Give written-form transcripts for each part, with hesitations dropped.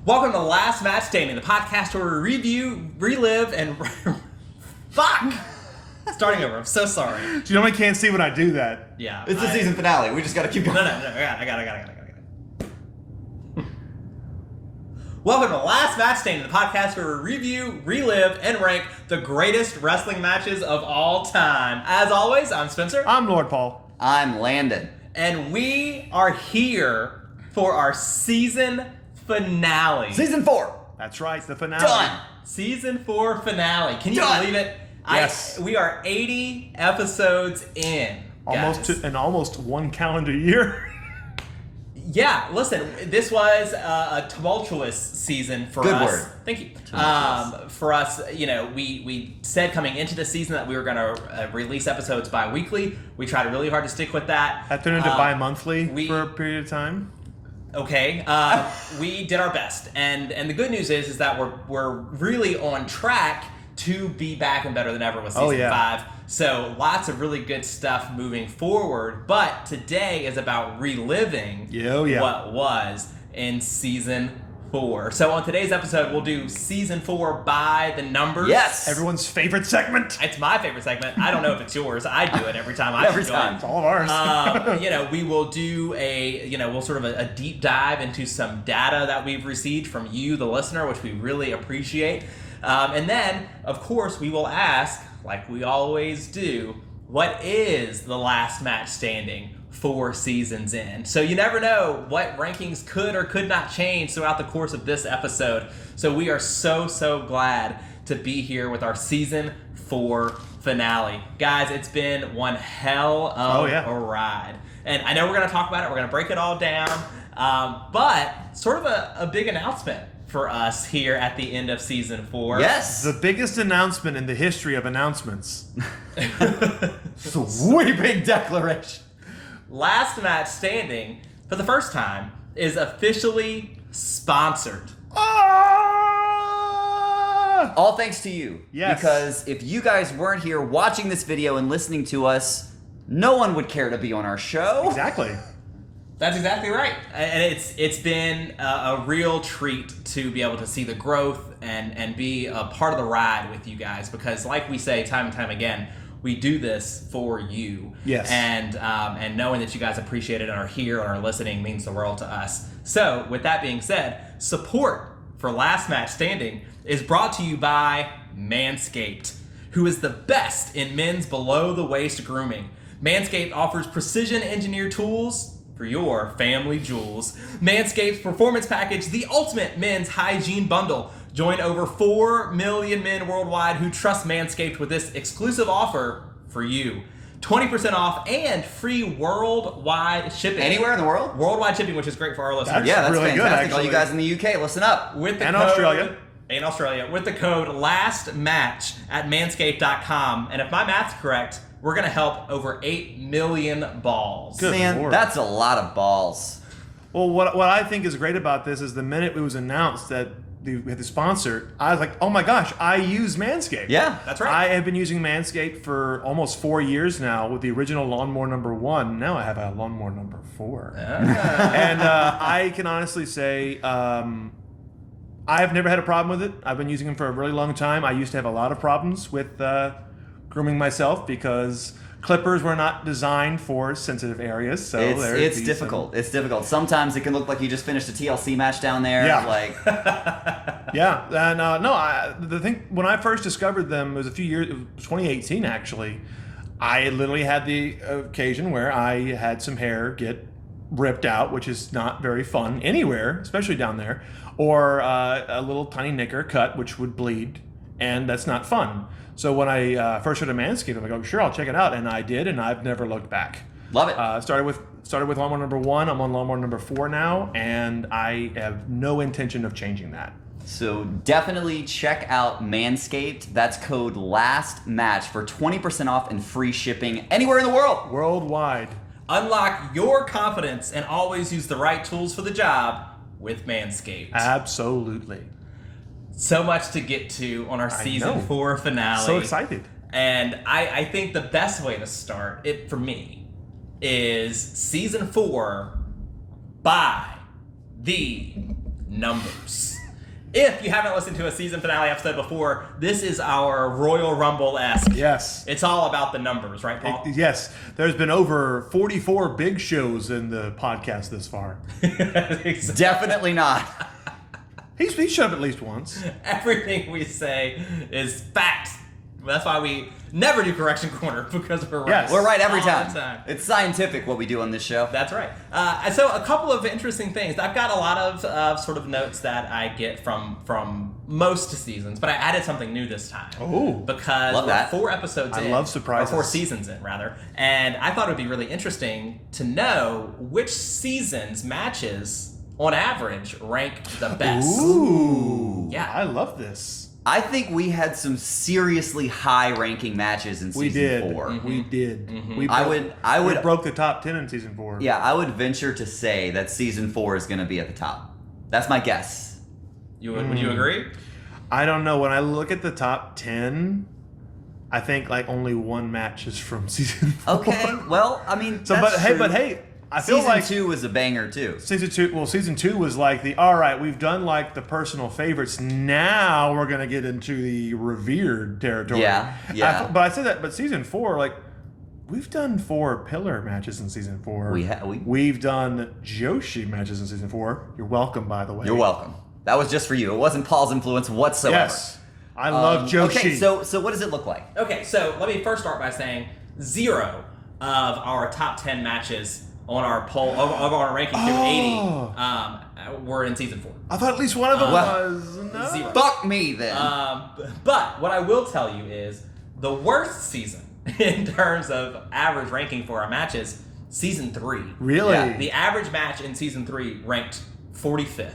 Welcome to Last Match Standing, the podcast where we review, relive, and... Fuck! Starting over. I'm so sorry. You normally can't see when I do that. Yeah. It's the season finale. We just gotta keep going. No. I got it. Welcome to Last Match Standing, the podcast where we review, relive, and rank the greatest wrestling matches of all time. As always, I'm Spencer. I'm Lord Paul. I'm Landon. And we are here for our season finale. Season 4. That's right, the finale. Done. Season 4 finale. Can you Done. believe it? Yes. We are 80 episodes in. Almost one calendar year. Yeah, listen, this was a tumultuous season for Good us. word. Thank you. For us, we said coming into the season that we were going to release episodes bi-weekly. We tried really hard to stick with that. That turned into bi-monthly for a period of time. Okay, we did our best, and the good news is that we're really on track to be back and better than ever with season 5. So lots of really good stuff moving forward. But today is about reliving what was in season 4. So on today's episode, we'll do season 4 by the numbers. Yes. Everyone's favorite segment. It's my favorite segment. I don't know if it's yours. I do it every time. It's all of ours. We will do we'll sort of a deep dive into some data that we've received from you, the listener, which we really appreciate. And then, of course, we will ask, like we always do, what is the last match standing 4 seasons in? So you never know what rankings could or could not change throughout the course of this episode. So we are so glad to be here with our season 4 finale. Guys, it's been one hell of a ride. And I know we're going to talk about it. We're going to break it all down. But sort of a big announcement for us here at the end of season 4. Yes. The biggest announcement in the history of announcements. Sweeping declaration. Last Match Standing, for the first time, is officially sponsored. All thanks to you. Yes. Because if you guys weren't here watching this video and listening to us, no one would care to be on our show. Exactly. That's exactly right. And it's been a real treat to be able to see the growth and be a part of the ride with you guys, because like we say time and time again, we do this for you. Yes. And knowing that you guys appreciate it and are here and are listening means the world to us. So with that being said, support for Last Match Standing is brought to you by Manscaped, who is the best in men's below-the-waist grooming. Manscaped offers precision-engineered tools for your family jewels. Manscaped's Performance Package, the ultimate men's hygiene bundle. Join over 4 million men worldwide who trust Manscaped with this exclusive offer for you. 20% off and free worldwide shipping. Anywhere in the world? Worldwide shipping, which is great for our listeners. That's really fantastic. good, actually. All you guys in the UK, listen up. With the And code, Australia. In Australia. With the code LASTMATCH at manscaped.com. And if my math's correct, we're going to help over 8 million balls. Good Man, Lord. that's a lot of balls. Well, what I think is great about this is the minute it was announced that we had the sponsor, I was like, oh my gosh, I use Manscaped. Yeah. That's right. I have been using Manscaped for almost 4 years now with the original Lawnmower number 1. Now I have a Lawnmower number 4. And I can honestly say I've never had a problem with it. I've been using them for a really long time. I used to have a lot of problems with grooming myself because clippers were not designed for sensitive areas. So it's difficult. It's difficult. Sometimes it can look like you just finished a TLC match down there. Yeah. Like, yeah. And the thing, when I first discovered them, it was 2018 actually. I literally had the occasion where I had some hair get ripped out, which is not very fun anywhere, especially down there, or a little tiny knicker cut, which would bleed, and that's not fun. So when I first heard of Manscaped, I'm like, oh, sure, I'll check it out, and I did, and I've never looked back. love it. Started with Lawnmower number 1. I'm on Lawnmower number 4 now, and I have no intention of changing that. So definitely check out Manscaped. That's code LASTMATCH for 20% off and free shipping anywhere in the world. Worldwide. Unlock your confidence and always use the right tools for the job with Manscaped. Absolutely. So much to get to on our season 4 finale. So excited. And I think the best way to start it for me is season 4 by the numbers. If you haven't listened to a season finale episode before, this is our Royal Rumble-esque. Yes. It's all about the numbers, right, Paul? Yes. There's been over 44 big shows in the podcast this far. Definitely not. He's showed up at least once. Everything we say is fact. That's why we never do Correction Corner, because we're right. Yes. We're right every All time. the time. It's scientific what we do on this show. That's right. So a couple of interesting things. I've got a lot of sort of notes that I get from most seasons, but I added something new this time. Oh. Because Love we're that. 4 episodes in. I love surprises. Or 4 seasons in, rather. And I thought it would be really interesting to know which season's matches, on average, rank the best. Ooh. Yeah. I love this. I think we had some seriously high-ranking matches in We season did. 4. We did. We I broke- would we broke the top 10 in season 4. Yeah, I would venture to say that season 4 is going to be at the top. That's my guess. Would you agree? I don't know. When I look at the top 10, I think like only one match is from season 4. Okay, well, I mean, So, that's true. but hey, I feel season like 2 was a banger too. season two was like all right, we've done like the personal favorites. Now we're gonna get into the revered territory. Yeah. But I said that. But season 4, like, we've done 4 pillar matches in season 4. We've done Joshi matches in season 4. You're welcome, by the way. You're welcome. That was just for you. It wasn't Paul's influence whatsoever. Yes, I love Joshi. Okay, so what does it look like? Okay, so let me first start by saying 0 of our top 10 matches on our poll of our ranking through 80 were in season 4. I thought at least one of them was 0. Fuck me then. But what I will tell you is the worst season in terms of average ranking for our matches, season 3. Really? Yeah. The average match in season 3 ranked 45th.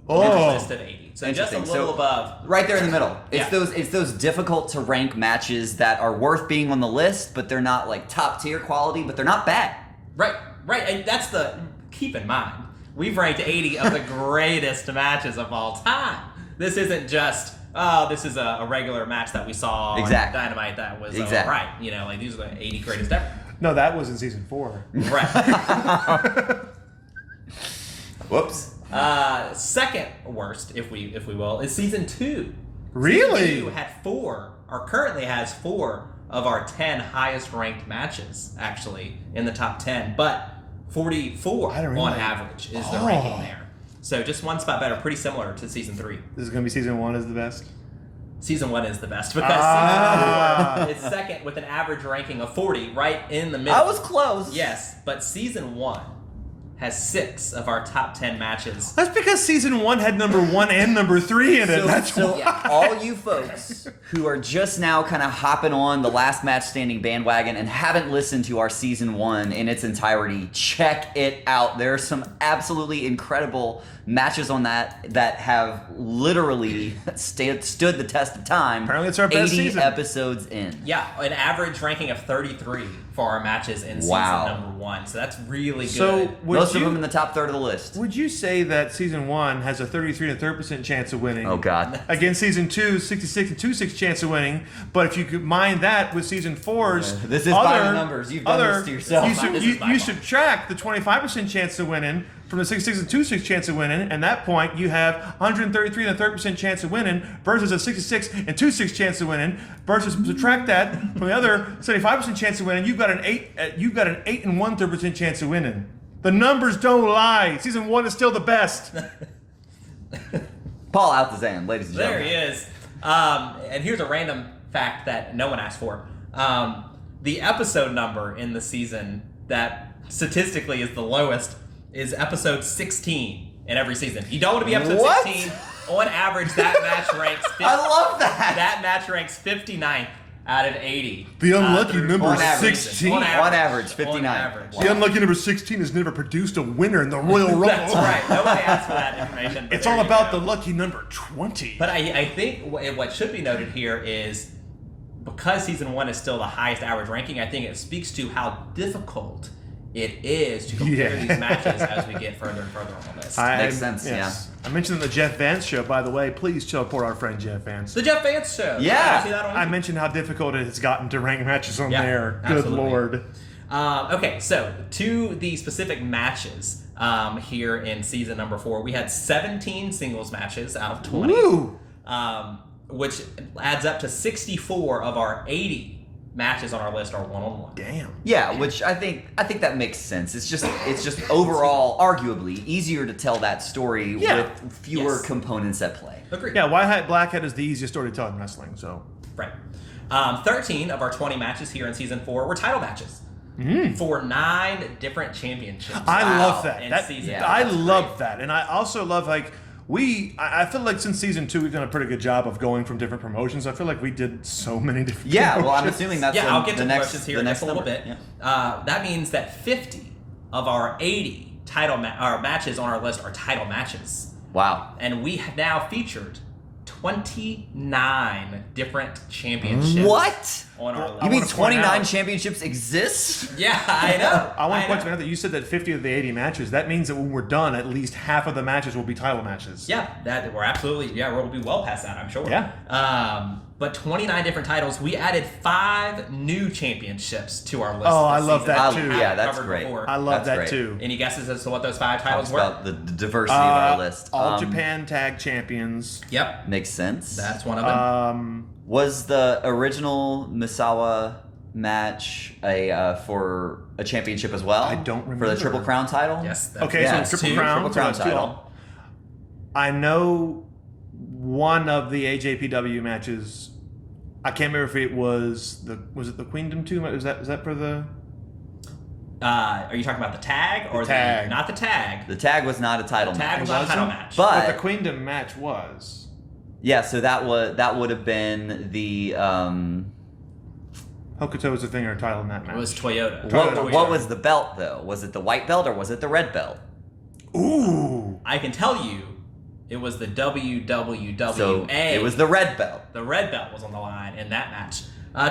Oh. In a list of 80. So just a Interesting. little So, above. Right there in the middle. It's Yeah. those difficult to rank matches that are worth being on the list, but they're not like top tier quality, but they're not bad. Right. And that's keep in mind, we've ranked 80 of the greatest matches of all time. This isn't just, this is a regular match that we saw on Exactly. Dynamite that was Exactly. right. You know, like these are the 80 greatest ever. No, that was in season 4. Right. Whoops. Second worst, if we will, is season 2. Really? Season 2 had 4, or currently has 4 of our 10 highest ranked matches, actually, in the top 10. But 44 I don't on realize. average is the Oh. ranking there. So just one spot better, pretty similar to season 3. This is gonna be season 1 is the best. Season 1 is the best because Ah. season 4 is second with an average ranking of 40, right in the middle. I was close. Yes, but season 1 has 6 of our top 10 matches. That's because season 1 had number 1 and number 3 in it. That's So Yeah. all you folks who are just now kind of hopping on the Last Match Standing bandwagon and haven't listened to our season 1 in its entirety, check it out. There are some absolutely incredible matches on that have literally stood the test of time. Apparently it's our best 80 season. episodes in. Yeah, an average ranking of 33 for our matches in Wow. season number 1. So that's really good. So Most of them in the top third of the list. would you say that season 1 has a 33 and a 30% chance of winning? Oh God. Against season 2, 66 and 26 chance of winning. But if you combine that with season 4's This is by the numbers. You've done this to yourself. You subtract the 25% chance of winning from the 66 and 26 chance of winning, and at that point you have 133 and a 30% chance of winning versus a 66 and 26 chance of winning versus subtract that from the other 75% chance of winning. You've got an 8 and 1/3% chance of winning. The numbers don't lie. Season 1 is still the best. Paul Altazan, ladies and There gentlemen. he is. And here's a random fact that no one asked for. The episode number in the season that statistically is the lowest is episode 16 in every season. You don't want to be episode What? 16. On average, that match ranks I love that. That match ranks 59th out of 80. The unlucky through- number on average. 16. On average, 59. On average. The unlucky number 16 has never produced a winner in the Royal Rumble. That's right. Nobody asked for that information. but It's there all you about go. the lucky number 20. But I think what should be noted here is because season 1 is still the highest average ranking, I think it speaks to how difficult it is to compare Yeah. these matches as we get further and further on the list. Makes sense, I mentioned the Jeff Vance show, by the way. Please support our friend Jeff Vance. The Jeff Vance show. Yeah. Did you see that on I YouTube? mentioned how difficult it has gotten to rank matches on Yeah, there. Good absolutely. Lord. Okay, so to the specific matches, here in season number 4. We had 17 singles matches out of 20, which adds up to 64 of our 80 matches on our list are one-on-one. Damn. Yeah, which I think that makes sense. It's just overall, arguably, easier to tell that story with fewer components at play. Agreed. Yeah, White Hat, Black Hat is the easiest story to tell in wrestling, so. Right. 13 of our 20 matches here in season 4 were title matches. For 9 different championships. I love that. In season. Yeah, I that's love that. And I also love, like, I feel like since season 2, we've done a pretty good job of going from different promotions. I feel like we did so many different Yeah, well, I'm promotions. assuming that's I'll get to the the next questions here the in next just a little number. bit. Yeah. That means that 50 of our 80 title matches on our list are title matches. Wow. And we have now featured 29 different championships. What? On our list. You mean wanna point 29 out- championships exist? Yeah, I know. I want to point know. out that you said that 50 of the 80 matches. That means that when we're done, at least half of the matches will be title matches. Yeah, we're absolutely, we'll be well past that, I'm sure. Yeah. But 29 different titles. We added 5 new championships to our list. Oh, this I love season that we too. haven't Yeah, that's covered great. before. I love That's that great. too. Any guesses as to what those 5 Talks titles were? about the diversity of our list. All Japan Tag Champions. Yep, Makes sense. that's one of them. Was the original Misawa match for a championship as well? I don't For remember. the Triple Crown title? Yes. Okay, Yeah, so Triple two Crown. Triple Crown so that's two. title. I know one of the AJPW matches. I can't remember if it was it the Queendom 2? Is that for the Are you talking about the tag or tag. not the tag? The tag was not a title The tag match. was not a title wasn't? match. But- the Queendom match was? Yeah, so that would have been the Hokuto was the thing or a title in that match. it was Toyota. what was the belt though? Was it the white belt or was it the red belt? Ooh. I can tell you, it was the WWWA. So it was the red belt. The red belt was on the line in that match.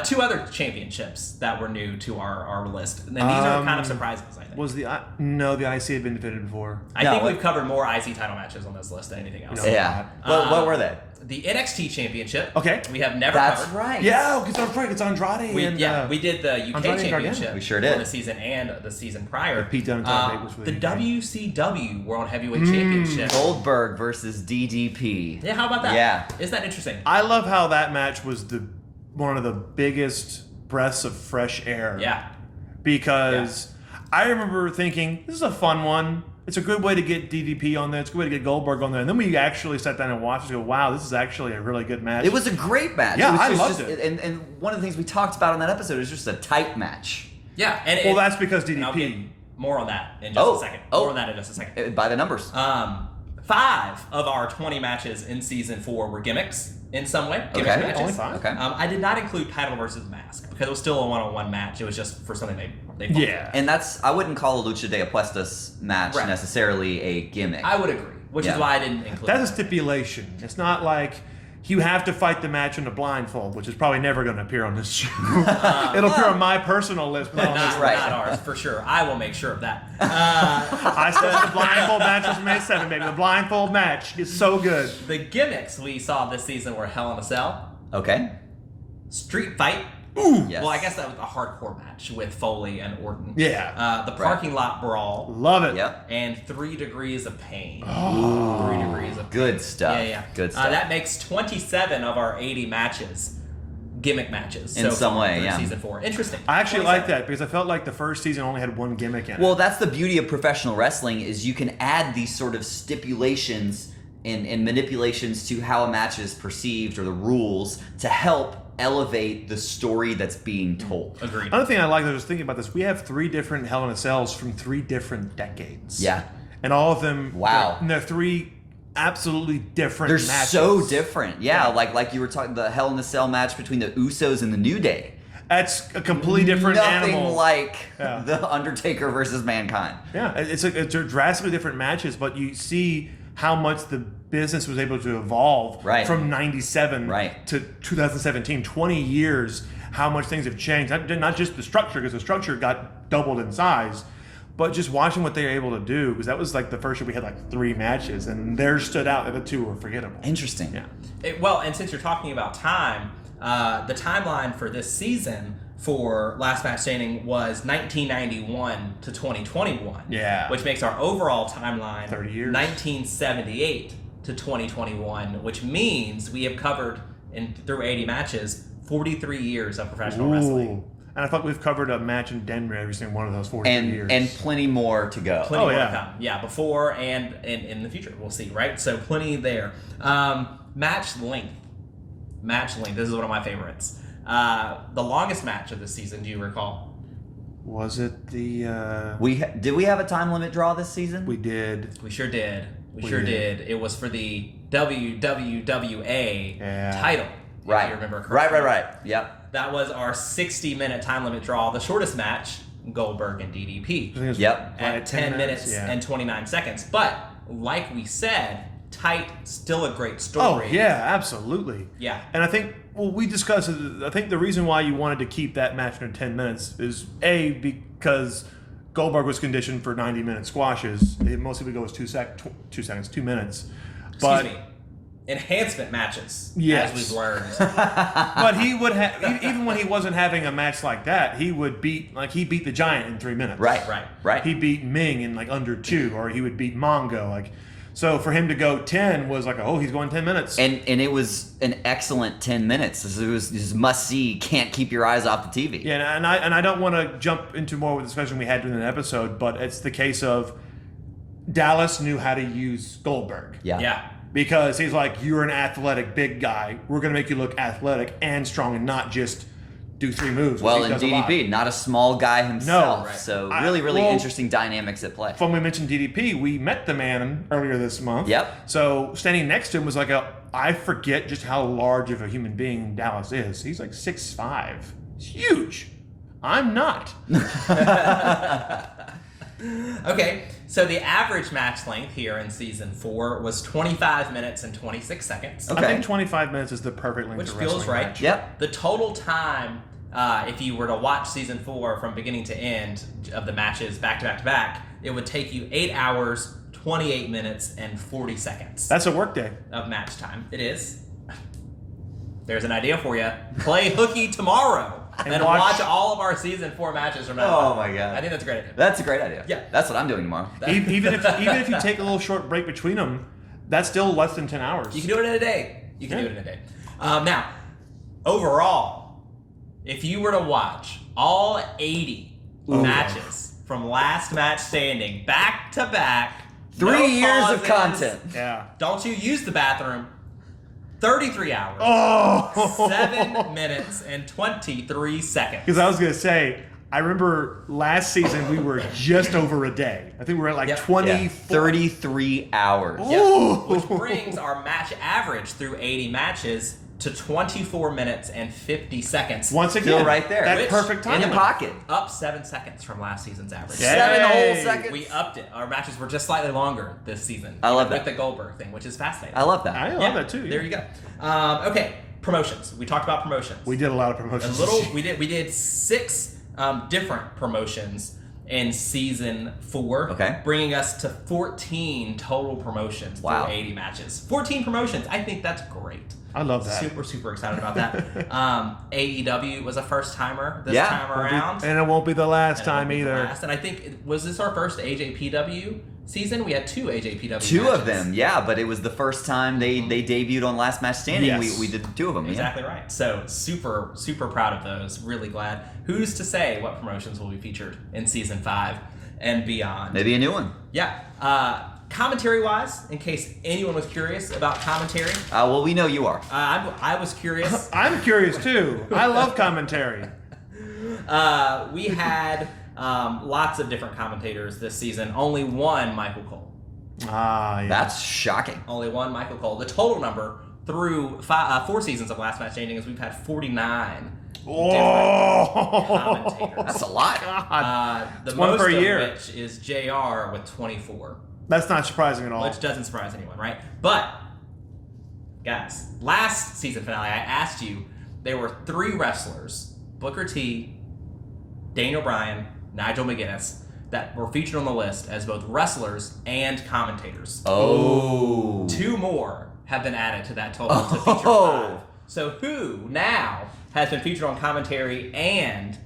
2 other championships that were new to our list. And these are kind of surprises, I think. Was the no, the IC had been defended before. I No, think what- we've covered more IC title matches on this list than anything else. No. Yeah. What were they? The NXT Championship. Okay. We have never That's covered. right. Yeah, it's Andrade We, and we did the UK Andrade and Gargano. Championship. We sure did. For the season and the season prior. Pete Dunne and Andrade was for the the UK. WCW World Heavyweight Championship. Goldberg versus DDP. Yeah, how about that? Yeah. Isn't that interesting? I love how that match was one of the biggest breaths of fresh air. Yeah. Because I remember thinking, this is a fun one. It's a good way to get DDP on there. It's a good way to get Goldberg on there. And then we actually sat down and watched and go, wow, this is actually a really good match. It was a great match. Yeah, It was I just- loved it. And one of the things we talked about on that episode is just a tight match. Yeah. And Well, that's because and I'll get DDP. more on that in just a second. More on that in just a second. By the numbers. 5 of our 20 matches in season 4 were gimmicks in some way. Gimmicks Okay. matches. Only 5? Okay. I did not include title versus mask because it was still a one-on-one match. It was just for something they fought Yeah. And I wouldn't call a Lucha de Apuestas match Right. necessarily a gimmick. I would agree, which Yeah. is why I didn't include That's a that. stipulation. It's not like you have to fight the match in a blindfold, which is probably never going to appear on this show. It'll appear on my personal list, but not on this Not, Right. not ours, for sure. I will make sure of that. I said the blindfold match was May 7th, baby. The blindfold match is so good. The gimmicks we saw this season were Hell in a Cell, Okay. Street Fight. Ooh. Yes. Well, I guess that was a hardcore match with Foley and Orton. Yeah. The Parking Lot Brawl. Love it. Yep. And 3 Degrees of Pain. Oh. 3 Degrees of Pain. Good stuff. Yeah. Good stuff. That makes 27 of our 80 matches gimmick matches. In some far way, through yeah. Season 4. Interesting. I actually 27. like that because I felt like the first season only had one gimmick in it. Well, that's the beauty of professional wrestling is you can add these sort of stipulations and manipulations to how a match is perceived or the rules to help elevate the story that's being told. Agreed. Another thing I like, I was thinking about this, we have 3 different Hell in a Cells from 3 different decades. Yeah. And all of them, Wow. they're 3 absolutely different They're matches. so different. Yeah, like you were talking the Hell in a Cell match between the Usos and the New Day. That's a completely different Nothing animal. like Yeah. the Undertaker versus Mankind. Yeah, it's drastically different matches, but you see how much the business was able to evolve Right. from 97 Right. to 2017. 20 years, how much things have changed. Not just the structure, because the structure got doubled in size, but just watching what they were able to do, because that was like the first year we had like 3 matches, and theirs stood out, and the 2 were forgettable. Interesting. Yeah. Well, and since you're talking about time, the timeline for this season for Last Match Standing was 1991 to 2021. Yeah. Which makes our overall timeline 30 years. 1978 to 2021, which means we have covered through 80 matches 43 years of professional wrestling. And I thought we've covered a match in Denver every single one of those 43 years. And plenty more to go. Plenty more to come. Yeah, before and in the future. We'll see, right? So plenty there. Match length. This is one of my favorites. The longest match of the season, do you recall? Was it the... Did we have a time limit draw this season? We did. We sure did. We sure did. It was for the WWWA title. Right. If you remember correctly. Right. Yep. That was our 60-minute time limit draw. The shortest match, Goldberg and DDP. Yep. At 10 minutes and 29 seconds. But, like we said, tight, still a great story. Oh, yeah, absolutely. Yeah. And I think, we discussed it. I think the reason why you wanted to keep that match under 10 minutes is, A, because Goldberg was conditioned for 90-minute squashes. Most people go as 2 minutes. Excuse me. Enhancement matches, yes. as we've learned. But he would have, even when he wasn't having a match like that, he would beat the Giant in 3 minutes. Right. He beat Ming in under 2, or he would beat Mongo. So for him to go 10 was he's going 10 minutes. And it was an excellent 10 minutes. It was just must see, can't keep your eyes off the TV. Yeah, and I don't want to jump into more of the discussion we had during the episode, but it's the case of Dallas knew how to use Goldberg. Yeah. Because he's like, you're an athletic big guy. We're going to make you look athletic and strong and not just do 3 moves. Well, and DDP, not a small guy himself. No, right. So really interesting dynamics at play. When we mentioned DDP, we met the man earlier this month. Yep. So standing next to him was I forget just how large of a human being Dallas is. He's 6'5". He's huge. I'm not. Okay, so the average match length here in season 4 was 25 minutes and 26 seconds. Okay. I think 25 minutes is the perfect length Which of wrestling feels right. match. Yep. The total time, if you were to watch season 4 from beginning to end of the matches back to back to back, it would take you 8 hours, 28 minutes, and 40 seconds. That's a work day. Of match time. It is. There's an idea for you. Play hooky tomorrow. And watch all of our season 4 matches from now on. Oh my god! I think that's a great idea. That's a great idea. Yeah, that's what I'm doing tomorrow. Even if you take a little short break between them, that's still less than 10 hours. You can do it in a day. Do it in a day. Now, overall, if you were to watch all 80 matches from Last Match Standing back to back, 3 years of pauses, content. Yeah. Don't you use the bathroom? 33 hours. Oh! 7 minutes and 23 seconds. Because I was going to say, I remember last season we were just over a day. I think we were at 24. 33 hours. Yep. Which brings our match average through 80 matches to 24 minutes and 50 seconds. Once again, still right there. That perfect time. In the pocket. Up 7 seconds from last season's average. Yay. 7 whole seconds. We upped it. Our matches were just slightly longer this season. I love with that. the Goldberg thing, which is fascinating. I love that. I love that too. There you go. Okay, promotions. We talked about promotions. We did a lot of promotions. We did 6 different promotions in season 4. Okay. Bringing us to 14 total promotions through 80 matches. 14 promotions. I think that's great. I love that. Super excited about that. AEW was a first timer this time around. And it won't be the last time either. And I think, was this our first AJPW season? We had 2 AJPW Two matches. of them, yeah, but it was the first time they debuted on Last Match Standing. Yes. We did 2 of them. Exactly right. So super proud of those. Really glad. Who's to say what promotions will be featured in season 5 and beyond? Maybe a new one. Yeah. Commentary wise, in case anyone was curious about commentary, Well, we know you are. I was curious. I'm curious too. I love commentary. We had lots of different commentators this season. Only one Michael Cole. Yeah. That's shocking. Only one Michael Cole. The total number through 4 seasons of Last Match Standing is we've had 49 different commentators. That's a lot. The one most per of year. which is JR with 24. That's not surprising at all. Which doesn't surprise anyone, right? But, guys, last season finale, I asked you, there were 3 wrestlers, Booker T, Daniel Bryan, Nigel McGuinness, that were featured on the list as both wrestlers and commentators. Oh. 2 more have been added to that total to feature 5. So who now has been featured on commentary and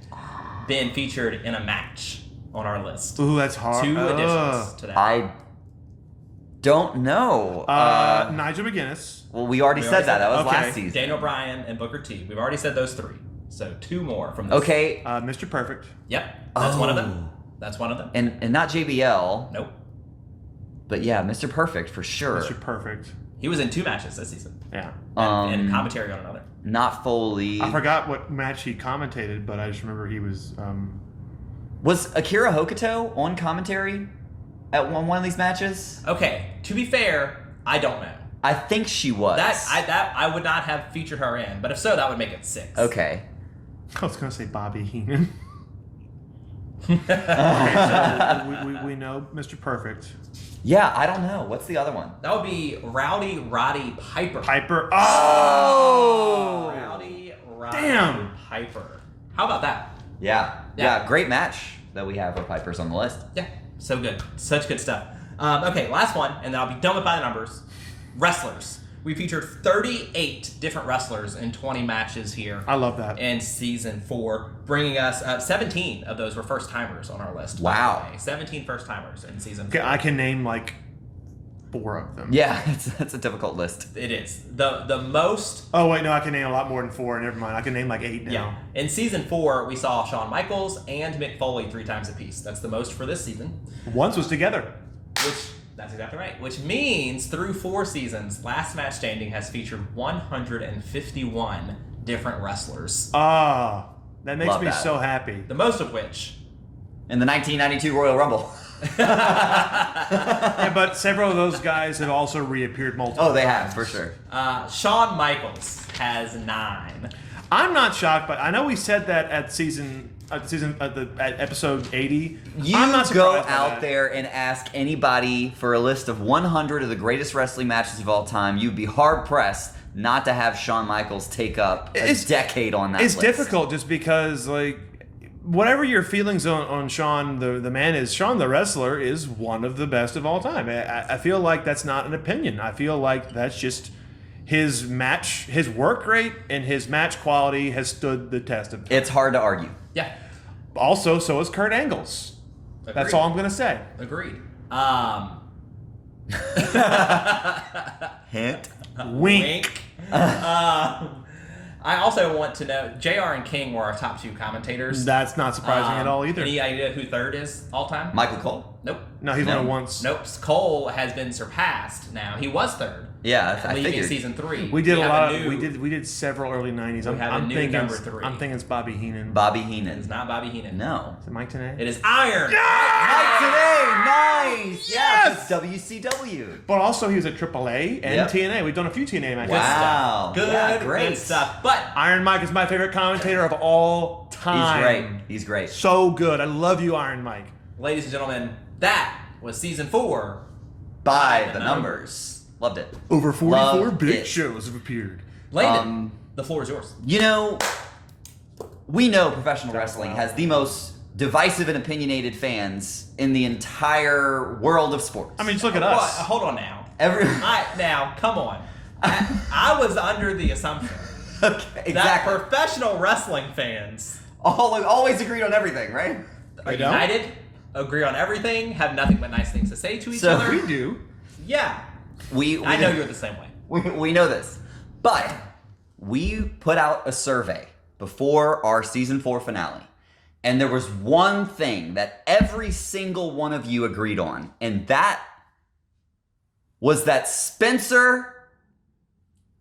been featured in a match on our list? Ooh, that's hard. 2 additions to that. I don't know. Nigel McGuinness. Well, we already said that. That was Okay. last season. Daniel Bryan and Booker T. We've already said those 3. So 2 more from this. Okay. Mr. Perfect. Yep. That's one of them. That's one of them. And not JBL. Nope. But yeah, Mr. Perfect for sure. Mr. Perfect. He was in 2 matches this season. Yeah. And commentary on another. Not Foley. I forgot what match he commentated, but I just remember he was. Was Akira Hokuto on commentary at one of these matches? Okay. To be fair, I don't know. I think she was. That I would not have featured her in, but if so, that would make it 6. Okay. I was gonna say Bobby Heenan. Okay, so we know Mr. Perfect. Yeah, I don't know. What's the other one? That would be Rowdy Roddy Piper. Piper. Oh! Rowdy Roddy Damn. Piper. How about that? Yeah. Yeah. Yeah, great match that we have with Piper's on the list. Yeah, so good. Such good stuff. Okay, last one, and then I'll be done with by the numbers. Wrestlers. We featured 38 different wrestlers in 20 matches here. I love that. In season 4, bringing us 17 of those were first timers on our list. Wow. 17 first timers in season 4. Okay, I can name like 4 of them. Yeah, that's a difficult list. It is. The most. Oh wait, no, I can name a lot more than 4. Never mind. I can name like 8 now. Yeah. In season 4, we saw Shawn Michaels and Mick Foley 3 times apiece. That's the most for this season. Once was together. That's exactly right. Which means through 4 seasons, Last Match Standing has featured 151 different wrestlers. Ah, that makes Love me that. so happy. The most of which. In the 1992 Royal Rumble. Yeah, but several of those guys have also reappeared multiple Oh, they times. have, for sure. Shawn Michaels has 9. I'm not shocked, but I know we said that at episode 80. You I'm not go surprised by out that. there and ask anybody for a list of 100 of the greatest wrestling matches of all time. You'd be hard pressed not to have Shawn Michaels take up a decade on that It's list. difficult just because, like, whatever your feelings on Shawn the man is, Shawn the wrestler is one of the best of all time. I feel like that's not an opinion. I feel like that's just his work rate and his match quality has stood the test of time. It's hard to argue. Yeah. Also, so is Kurt Angle's. That's Agreed. all I'm going to say. Agreed. Hint. Wink. I also want to know, JR and King were our top 2 commentators. That's not surprising at all either. Any idea who 3rd is all time? Michael Cole? Nope. No, he's won it once. Nope. Cole has been surpassed now. He was 3rd. Yeah, I leaving figured. season 3. We did a have lot. new- We did several early '90s. We have a new thinking number 3. I'm thinking it's Bobby Heenan. Bobby It is Heenan. not Bobby Heenan. No. Is it Mike Tenay? It is Iron. Mike today, nice. Yes! Yeah, WCW. But also he was at AAA and Yep. TNA. We've done a few TNA matches. Wow. Good, Yeah, good great. stuff. But Iron Mike is my favorite commentator of all He's time. great. He's great. So good. I love you, Iron Mike. ladies and gentlemen, that was season 4. By the numbers. Loved it. Over 44 Love big it. shows have appeared. Landon, the floor is yours. You know, we know professional wrestling has the most divisive and opinionated fans in the entire world of sports. I mean, just look at What? us. Hold on now. Every Now, come on. I was under the assumption okay, that exactly. professional wrestling fans Always agreed on everything, right? are They don't? united, agree on everything, have nothing but nice things to say to each So other. We do. Yeah. We I know you're the same way. we know this, but we put out a survey before our season 4 finale, and there was one thing that every single one of you agreed on, and that was that Spencer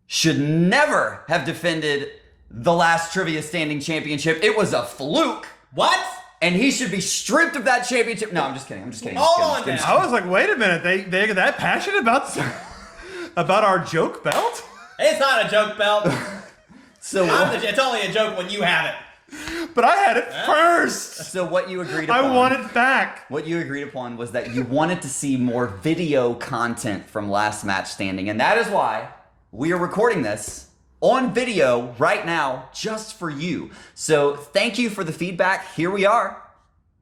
should never have defended the last Trivia Standing Championship. It was a fluke, What? and he should be stripped of that championship. No, I'm just kidding. I'm just kidding. Hold on I was like, wait a minute. They get that passionate about our joke belt? It's not a joke belt. So, It's only a joke when you have it. But I had it first. so what you agreed upon? I want it back. What you agreed upon was that you wanted to see more video content from Last Match Standing, and that is why we are recording this on video right now just for you. So thank you for the feedback. Here we are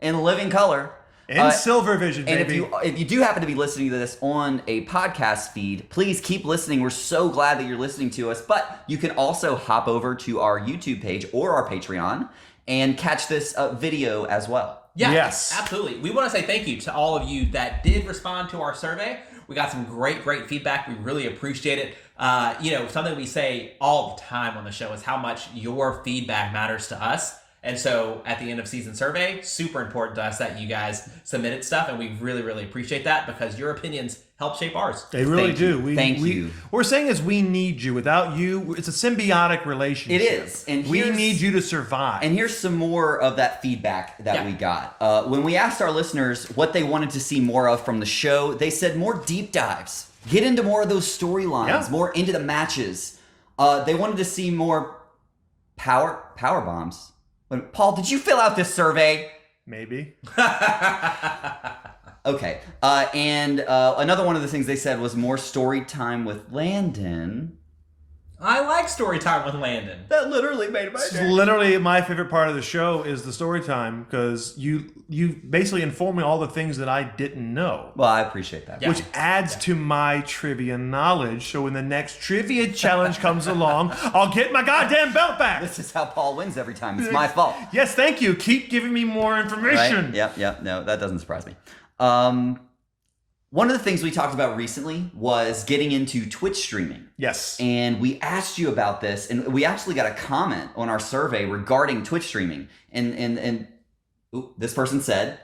in living color. In Silver Vision, and baby. if you do happen to be listening to this on a podcast feed, please keep listening. We're so glad that you're listening to us. But you can also hop over to our YouTube page or our Patreon and catch this video as well. Yeah, yes, absolutely. We want to say thank you to all of you that did respond to our survey. We got some great feedback. We really appreciate it. Something we say all the time on the show is how much your feedback matters to us. And so at the end of season survey, super important to us that you guys submitted stuff, and we really appreciate that because your opinions help shape ours. They really Thank do. you. Thank you. What we're saying is we need you. Without you, it's a symbiotic relationship. It is. And we need you to survive. And here's some more of that feedback that we got. When we asked our listeners what they wanted to see more of from the show, they said more deep dives. Get into more of those storylines, more into the matches. They wanted to see more power bombs. Paul, did you fill out this survey? Maybe. Okay. And another one of the things they said was more story time with Landon. I like story time with Landon. That literally made my day. Literally, my favorite part of the show is the story time because you basically inform me all the things that I didn't know. Well, I appreciate that. Which adds to my trivia knowledge. So when the next trivia challenge comes along, I'll get my goddamn belt back. This is how Paul wins every time. It's my fault. Yes, thank you. Keep giving me more information. Right? Yep. No, that doesn't surprise me. One of the things we talked about recently was getting into Twitch streaming. Yes. And we asked you about this, and we actually got a comment on our survey regarding Twitch streaming. And this person said,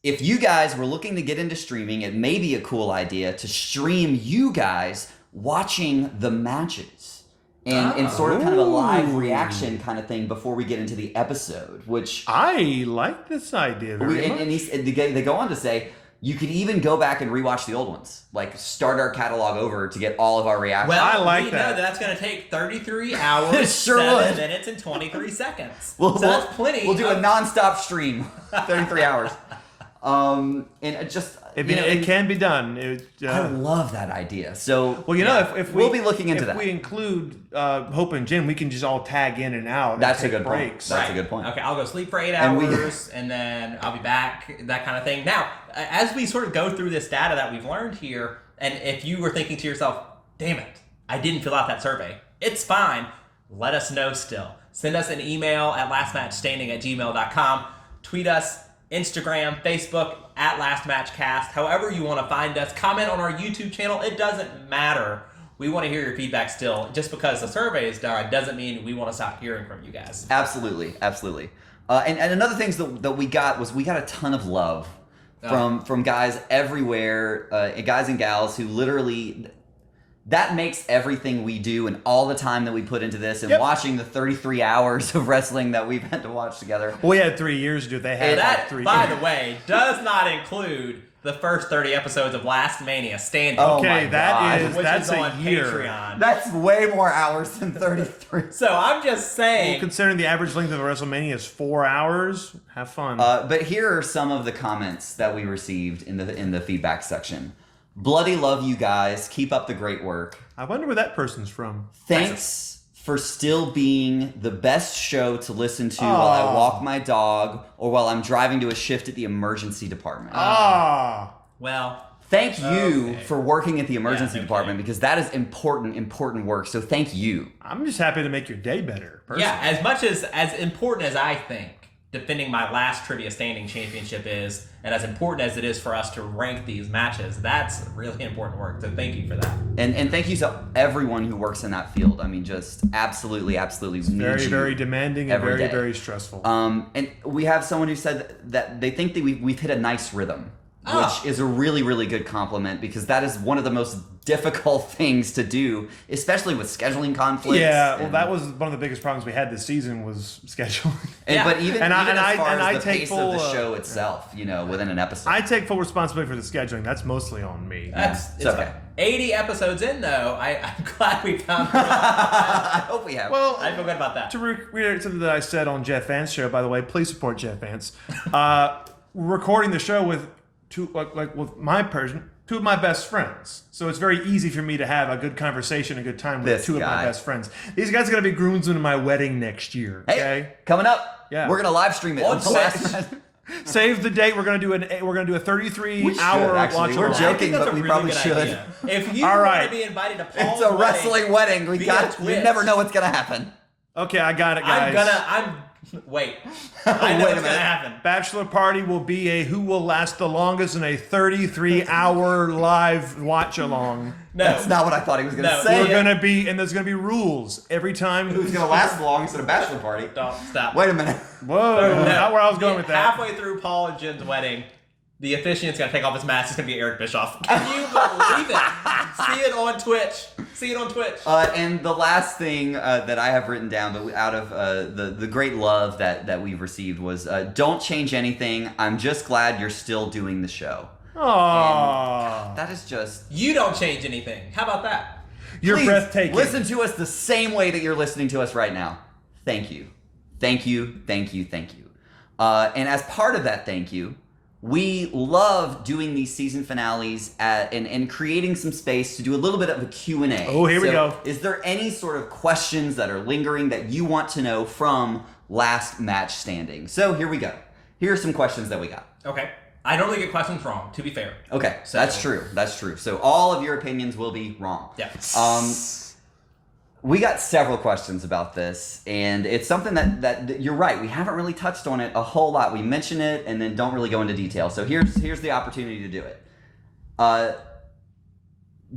if you guys were looking to get into streaming, it may be a cool idea to stream you guys watching the matches. And sort of kind of a live reaction kind of thing before we get into the episode, which... I like this idea very much. And they go on to say... You could even go back and rewatch the old ones. Like, start our catalog over to get all of our reactions. Well, I like we that. know that's going to take 33 hours, Sure 7 would. minutes, and 23 seconds. That's plenty. We'll do a non-stop stream, 33 hours. And it just... It can be done. I love that idea. So, well, if we'll be looking into that. If we include Hope and Jen, we can just all tag in and out. That's and a take good point. breaks. That's a good point. Okay, I'll go sleep for 8 And hours, and then I'll be back, that kind of thing. Now, as we sort of go through this data that we've learned here, and if you were thinking to yourself, damn it, I didn't fill out that survey, it's fine. Let us know still. Send us an email at lastmatchstanding@gmail.com. Tweet us, Instagram, Facebook, @LastMatchCast. However you want to find us. Comment on our YouTube channel. It doesn't matter. We want to hear your feedback still. Just because the survey is done doesn't mean we want to stop hearing from you guys. Absolutely. And another thing that we got was we got a ton of love from guys everywhere, guys and gals who literally... That makes everything we do and all the time that we put into this and watching the 33 hours of wrestling that we've had to watch together. We had 3 years to do it. They had That, 3 by years. the way, does not include the first 30 episodes of Last Mania Standing. Oh my Okay, that's which is a on year. Patreon. That's way more hours than 33. So I'm just saying. Well, considering the average length of a WrestleMania is 4 hours, have fun. But here are some of the comments that we received in the feedback section. Bloody love you guys. Keep up the great work. I wonder where that person's from. Thanks for still being the best show to listen to while I walk my dog or while I'm driving to a shift at the emergency department. Well, Thank you Okay. for working at the emergency Yeah, no department kidding. because that is important work. So thank you. I'm just happy to make your day better. Personally. yeah, as much as important as I think defending my last Trivia Standing Championship is, and as important as it is for us to rank these matches, that's really important work. So thank you for that. And thank you to everyone who works in that field. I mean, just absolutely Very, very demanding and every very, day. very stressful. And we have someone who said that they think that we've hit a nice rhythm, which is a really, really good compliment because that is one of the most difficult things to do, especially with scheduling conflicts. Yeah, well, that was one of the biggest problems we had this season was scheduling. But even And as far I as the take pace full, of the show itself, within an episode. I take full responsibility for the scheduling. That's mostly on me. It's okay. 80 episodes in, though. I'm glad we found I hope we have. Well, I feel good about that. to reiterate something that I said on Jeff Vance show, by the way, please support Jeff Vance. Recording the show with two of my best friends. So it's very easy for me to have a good conversation, a good time with This two of my guy. best friends. These guys are going to be groomsmen in my wedding next year. Hey, Okay. coming up, Yeah. we're going to live stream it On on the last Twitch. Save the date. We're gonna do a 33-hour actually. watch. We're along. joking. That's but a we really probably good should. idea. If you All want right. to be invited to Paul's It's a wrestling wedding. We via got. You Twitch. never know what's gonna happen. Okay, I got it, guys. Wait. I know Wait a what's minute. gonna happen. Bachelor party will be a who will last the longest in a 33-hour live watch along. No. That's not what I thought he was gonna No, say. We're gonna be, and there's gonna be rules every time. Who's gonna last the longest at a bachelor party? Don't stop. Wait a minute. Whoa, No. not where I was going with that. Halfway through Paul and Jen's wedding, the officiant's gonna take off his mask. It's gonna be Eric Bischoff. Can you believe it? See it on Twitch. And the last thing that I have written down, but out of the great love that we've received, was don't change anything. I'm just glad you're still doing the show. Aww. That is just. You don't change anything. How about that? You're Please breathtaking. listen to us the same way that you're listening to us right now. Thank you. Thank you. Thank you. Thank you. And as part of that thank you, we love doing these season finales and creating some space to do a little bit of a Q&A. Oh, here we go. Is there any sort of questions that are lingering that you want to know from Last Match Standing? So here we go. Here are some questions that we got. Okay. I normally get questions wrong, to be fair. Okay, So- that's true. That's true. So all of your opinions will be wrong. Yeah. We got several questions about this, and it's something that you're right. We haven't really touched on it a whole lot. We mention it and then don't really go into detail. So here's the opportunity to do it.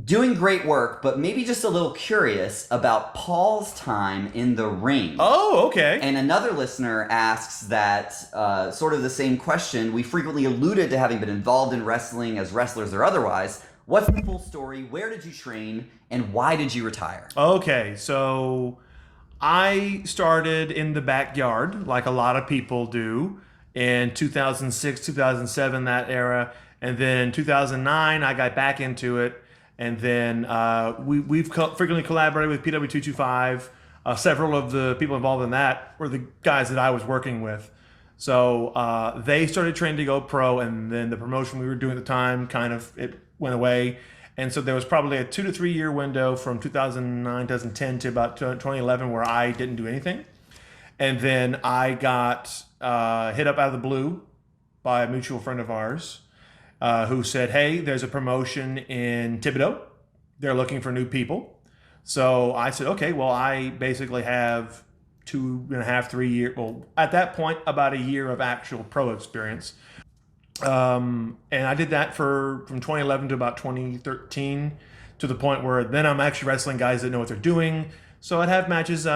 Doing great work, but maybe just a little curious about Paul's time in the ring. Oh, okay. And another listener asks that sort of the same question. We frequently alluded to having been involved in wrestling as wrestlers or otherwise. What's the full story? Where did you train? And why did you retire? Okay, so I started in the backyard, like a lot of people do, in 2006, 2007, that era. And then 2009, I got back into it. And then we've frequently collaborated with PW225. Several of the people involved in that were the guys that I was working with. So they started training to go pro, and then the promotion we were doing at the time it went away. And so there was probably a 2 to 3 year window from 2009, 2010 to about 2011 where I didn't do anything. And then I got hit up out of the blue by a mutual friend of ours who said, hey, there's a promotion in Thibodeau. They're looking for new people. So I said, okay, well, I basically have 2.5, 3 years. Well, at that point, about a year of actual pro experience. And I did that from 2011 to about 2013, to the point where then I'm actually wrestling guys that know what they're doing. So I'd have matches,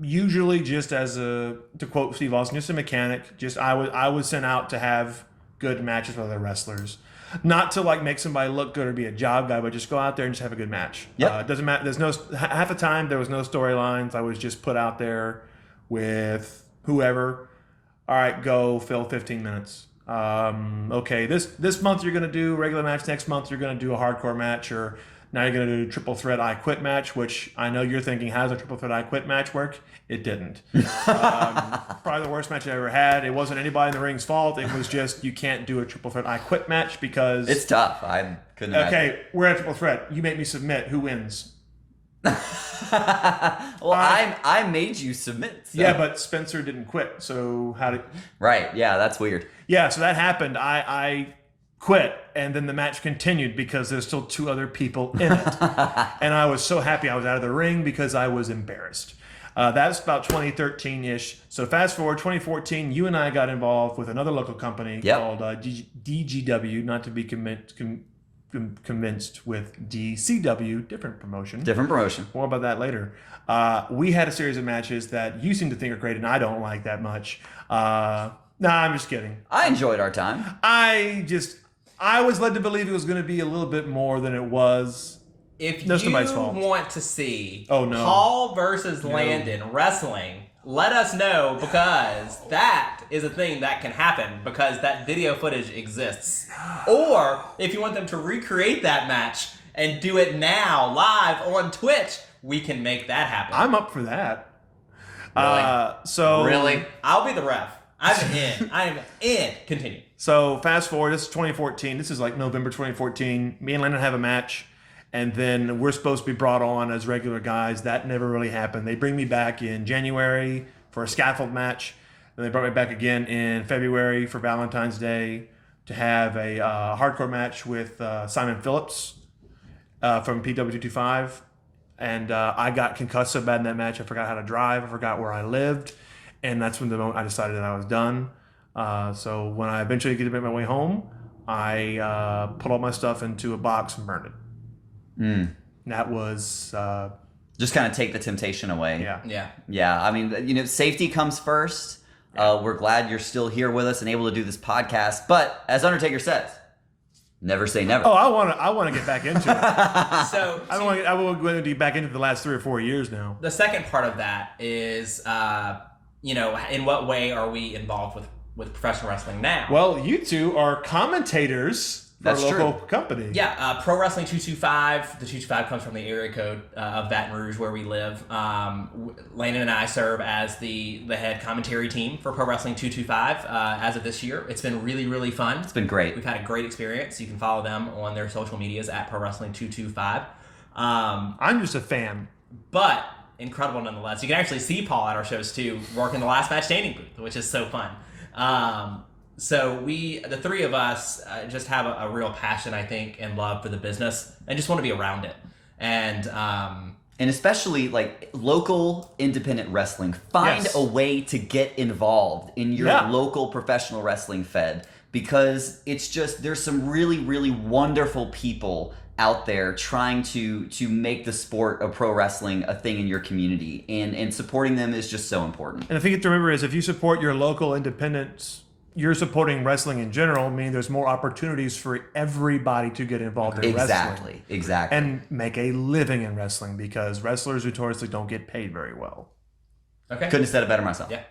usually just to quote Steve Austin, just a mechanic. Just I was sent out to have good matches with other wrestlers, not to like make somebody look good or be a job guy, but just go out there and just have a good match. Yep. It doesn't matter. There's no half the time there was no storylines. I was just put out there with whoever. All right, go fill 15 minutes. Okay, this month you're gonna do a regular match. Next month you're gonna do a hardcore match, or now you're gonna do a triple threat I Quit match. Which I know you're thinking, how does a triple threat I Quit match work? It didn't. Probably the worst match I ever had. It wasn't anybody in the ring's fault. It was just you can't do a triple threat I Quit match because It's tough. I couldn't imagine. okay, we're at triple threat. You make me submit. Who wins? Well, I made you submit. So. Yeah, but Spencer didn't quit. So how did? Right. Yeah, that's weird. Yeah, so that happened. I quit, and then the match continued because there's still 2 other people in it. And I was so happy I was out of the ring because I was embarrassed. That's about 2013-ish. So fast forward, 2014, you and I got involved with another local company called DGW, not to be convinced with DCW, different promotion. Different promotion. More about that later. We had a series of matches that you seem to think are great, and I don't like that much. Nah, I'm just kidding. I enjoyed our time. I was led to believe it was going to be a little bit more than it was. If That's you nobody's fault. want to see Oh, no. Paul versus Landon wrestling, let us know, because that is a thing that can happen because that video footage exists. Or if you want them to recreate that match and do it now live on Twitch, we can make that happen. I'm up for that. Really? Really? I'll be the ref. I'm in. I am in. Continue. So fast forward, this is 2014. This is like November 2014. Me and Landon have a match, and then we're supposed to be brought on as regular guys. That never really happened. They bring me back in January for a scaffold match. Then they brought me back again in February for Valentine's Day to have a hardcore match with Simon Phillips from PW225. And I got concussed so bad in that match, I forgot how to drive. I forgot where I lived. And that's when the moment I decided that I was done. So when I eventually get to make my way home, I put all my stuff into a box and burned it. And that was... just kind of take the temptation away. Yeah. I mean, safety comes first. We're glad you're still here with us and able to do this podcast. But as Undertaker says, never say never. Oh, I want to get back into it. So I want to get back into the last 3 or 4 years now. the second part of that is, in what way are we involved with professional wrestling now? Well, you two are commentators for That's a local true. company. Yeah, Pro Wrestling 225. The 225 comes from the area code of Baton Rouge, where we live. Landon and I serve as the head commentary team for Pro Wrestling 225 as of this year. It's been really, really fun. It's been great. We've had a great experience. You can follow them on their social medias at Pro Wrestling 225. I'm just a fan. But incredible nonetheless. You can actually see Paul at our shows too, working the last match standing booth, which is so fun. So the three of us, just have a real passion, I think, and love for the business, and just want to be around it. And especially like local independent wrestling. Find Yes. a way to get involved in your local professional wrestling fed, because it's just, there's some really, really wonderful people out there trying to make the sport of pro wrestling a thing in your community, and supporting them is just so important. And the thing you have to remember is if you support your local independents, you're supporting wrestling in general, meaning there's more opportunities for everybody to get involved in wrestling. Exactly. And make a living in wrestling, because wrestlers notoriously don't get paid very well. okay, Couldn't have said it better myself. yeah.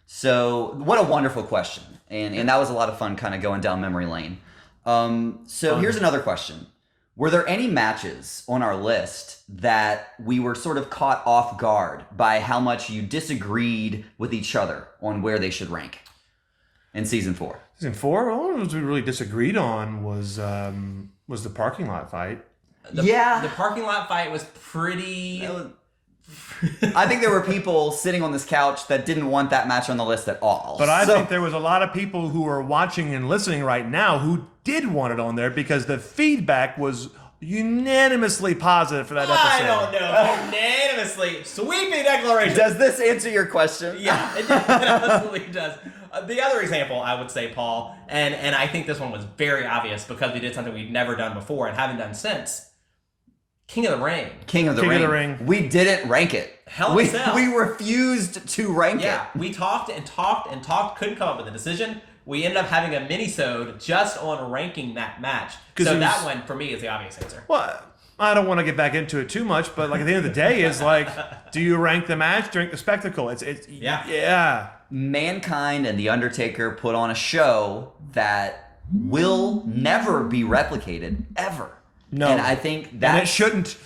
So what a wonderful question. And that was a lot of fun kind of going down memory lane. So here's another question. Were there any matches on our list that we were sort of caught off guard by how much you disagreed with each other on where they should rank in season 4? Season 4, all of we really disagreed on was the parking lot fight. The parking lot fight was pretty... I think there were people sitting on this couch that didn't want that match on the list at all. But I think there was a lot of people who are watching and listening right now who did want it on there, because the feedback was unanimously positive for that episode. I don't know. Unanimously. Sweeping declaration. Does this answer your question? Yeah, it absolutely does. The other example, I would say, Paul, and I think this one was very obvious because we did something we'd never done before and haven't done since. King of the Ring. King of the Ring. We didn't rank it. Hell in a Cell. We refused to rank Yeah, it. we talked and talked and talked, couldn't come up with a decision. We ended up having a mini-sode just on ranking that match. So that one, for me, is the obvious answer. Well, I don't want to get back into it too much, but like at the end of the day, is like, do you rank the match? Do you rank the spectacle? It's yeah. Mankind and The Undertaker put on a show that will never be replicated, ever. No. And I think that... And it shouldn't.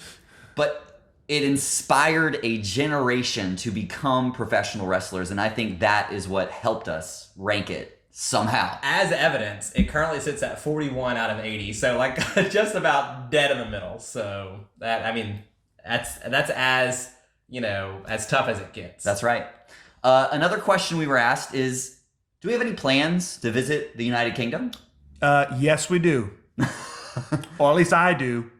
But it inspired a generation to become professional wrestlers, and I think that is what helped us rank it somehow. As evidence, it currently sits at 41 out of 80, so like just about dead in the middle. So that's as, as tough as it gets. That's right. Another question we were asked is, do we have any plans to visit the United Kingdom? Yes, we do. Or at least I do.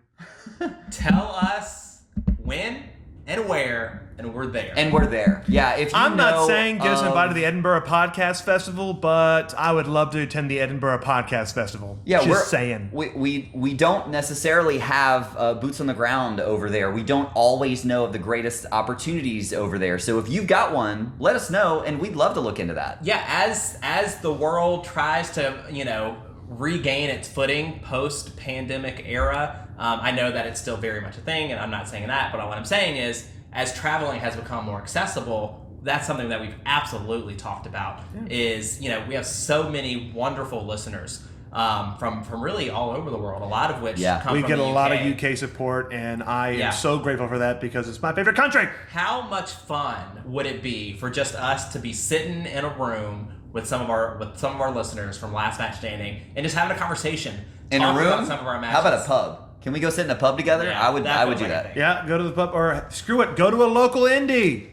Tell us when and where, and we're there. And we're there. Yeah, if you I'm know not saying get us invited to the Edinburgh Podcast Festival, but I would love to attend the Edinburgh Podcast Festival. Yeah, just saying. We don't necessarily have boots on the ground over there. We don't always know of the greatest opportunities over there. So if you've got one, let us know, and we'd love to look into that. Yeah, as the world tries to, regain its footing post-pandemic era, I know that it's still very much a thing, and I'm not saying that, but what I'm saying is, as traveling has become more accessible, that's something that we've absolutely talked about. Is, we have so many wonderful listeners from really all over the world, a lot of which come from we get the a UK. lot of UK support, and I am so grateful for that, because it's my favorite country. How much fun would it be for just us to be sitting in a room with some of our listeners from Last Match Standing and just having a conversation In a talking room? about some of our matches? How about a pub? Can we go sit in a pub together? Yeah, I would that do feels like a that. thing. Yeah, go to the pub, or screw it, go to a local indie.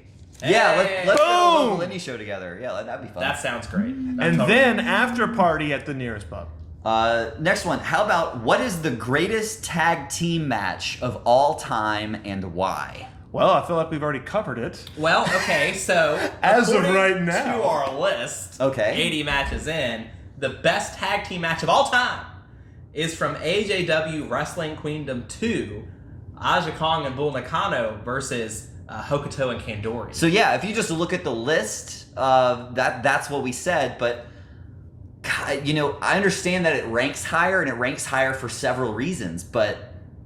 let's do a Boom! local indie show together. Yeah, that'd be fun. That sounds great. And then after party at the nearest pub. Next one. How about what is the greatest tag team match of all time and why? Well, I feel like we've already covered it. Well, okay, so As of according right now. to our list, Okay. 80 matches in, the best tag team match of all time is from AJW Wrestling Queendom 2, Aja Kong and Bull Nakano versus Hokuto and Kandori. So yeah, if you just look at the list, that's what we said. But God, I understand that it ranks higher, and it ranks higher for several reasons. But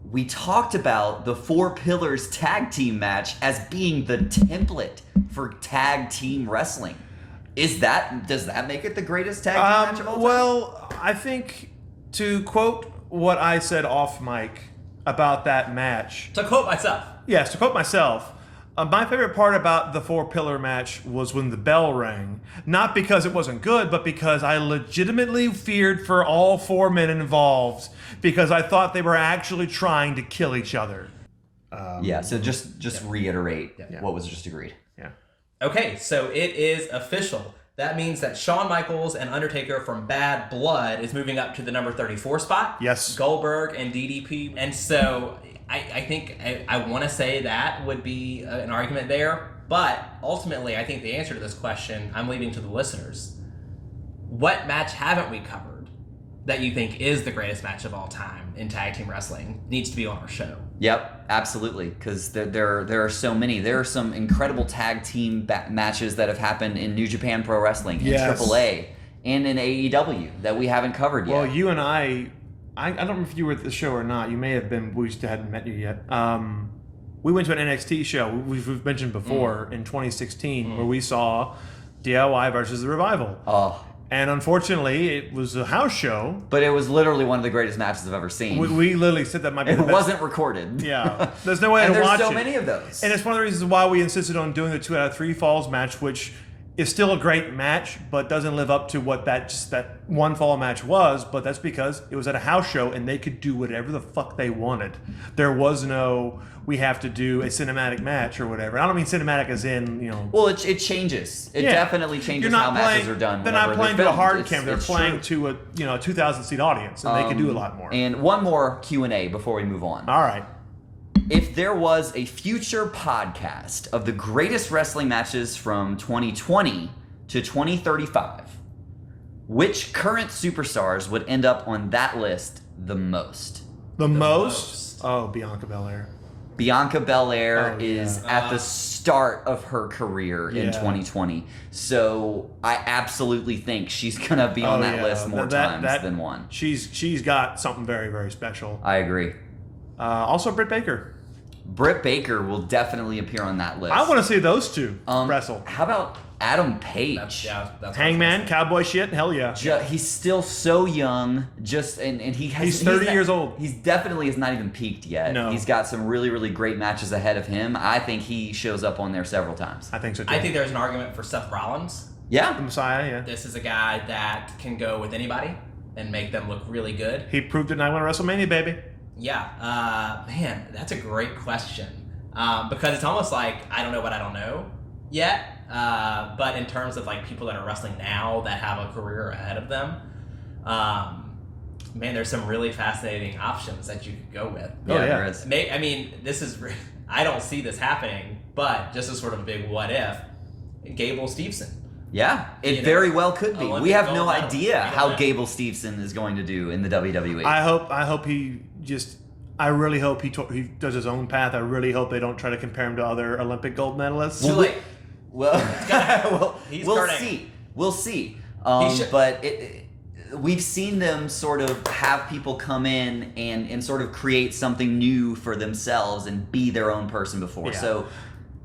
we talked about the Four Pillars tag team match as being the template for tag team wrestling. Does that make it the greatest tag team match of all time? Well, I think to quote what I said off mic about that match. To quote myself. Yes, to quote myself. My favorite part about the Four Pillar match was when the bell rang. Not because it wasn't good, but because I legitimately feared for all four men involved because I thought they were actually trying to kill each other. So just reiterate what was just agreed. Yeah. Okay, so it is official. That means that Shawn Michaels and Undertaker from Bad Blood is moving up to the number 34 spot. Yes. Goldberg and DDP. And so I think I want to say that would be an argument there. But ultimately, I think the answer to this question I'm leaving to the listeners. What match haven't we covered that you think is the greatest match of all time in tag team wrestling needs to be on our show? Yep, absolutely. Because there are so many. There are some incredible tag team matches that have happened in New Japan Pro Wrestling, in Yes. AAA, and in AEW that we haven't covered yet. Well, you and I don't remember if you were at the show or not. You may have been. We just hadn't met you yet. We went to an NXT show we've mentioned before in 2016 where we saw DIY versus the Revival. Oh. And unfortunately, it was a house show. But it was literally one of the greatest matches I've ever seen. We literally said that might be It the best. wasn't recorded. Yeah. There's no way And to watch it. there's so many of those. And it's one of the reasons why we insisted on doing the 2 out of 3 falls match, which is still a great match, but doesn't live up to what that one fall match was. But that's because it was at a house show and they could do whatever the fuck they wanted. There was no, we have to do a cinematic match or whatever. I don't mean cinematic as in, Well, it changes. It definitely changes how matches are done. They're not whenever playing to a filmed. hard It's- cam. They're it's playing true. to a 2,000 seat audience, and they can do a lot more. And one more Q&A before we move on. All right. If there was a future podcast of the greatest wrestling matches from 2020 to 2035, which current superstars would end up on that list the most? The most? Oh, Bianca Belair. Bianca Belair Oh, is yeah. at the start of her career in Yeah. 2020. So I absolutely think she's going to be on that list more times than one. She's got something very, very special. I agree. Also, Britt Baker. Britt Baker will definitely appear on that list. I want to see those two wrestle. How about Adam Page? That's Hangman, cowboy shit, hell yeah. He's still so young. And He's 30 years old. He's definitely has not even peaked yet. No. He's got some really, really great matches ahead of him. I think he shows up on there several times. I think so too. I think there's an argument for Seth Rollins. the Yeah. Messiah, yeah. This is a guy that can go with anybody and make them look really good. He proved it in I Won WrestleMania, baby. Yeah, man, that's a great question. Because it's almost like I don't know what I don't know yet. But in terms of like people that are wrestling now that have a career ahead of them, man, there's some really fascinating options that you could go with. Oh, yeah. There is. I mean, I don't see this happening, but just as sort of a big what if, Gable Steveson. Yeah, it You know, very well could be. Olympic We have gold no medal. idea We don't how know. Gable Steveson is going to do in the WWE. I hope he just. I really hope he does his own path. I really hope they don't try to compare him to other Olympic gold medalists. Too late. Well, He's we'll Kurt see. We'll see. should- But we've seen them sort of have people come in and sort of create something new for themselves and be their own person before. Yeah. So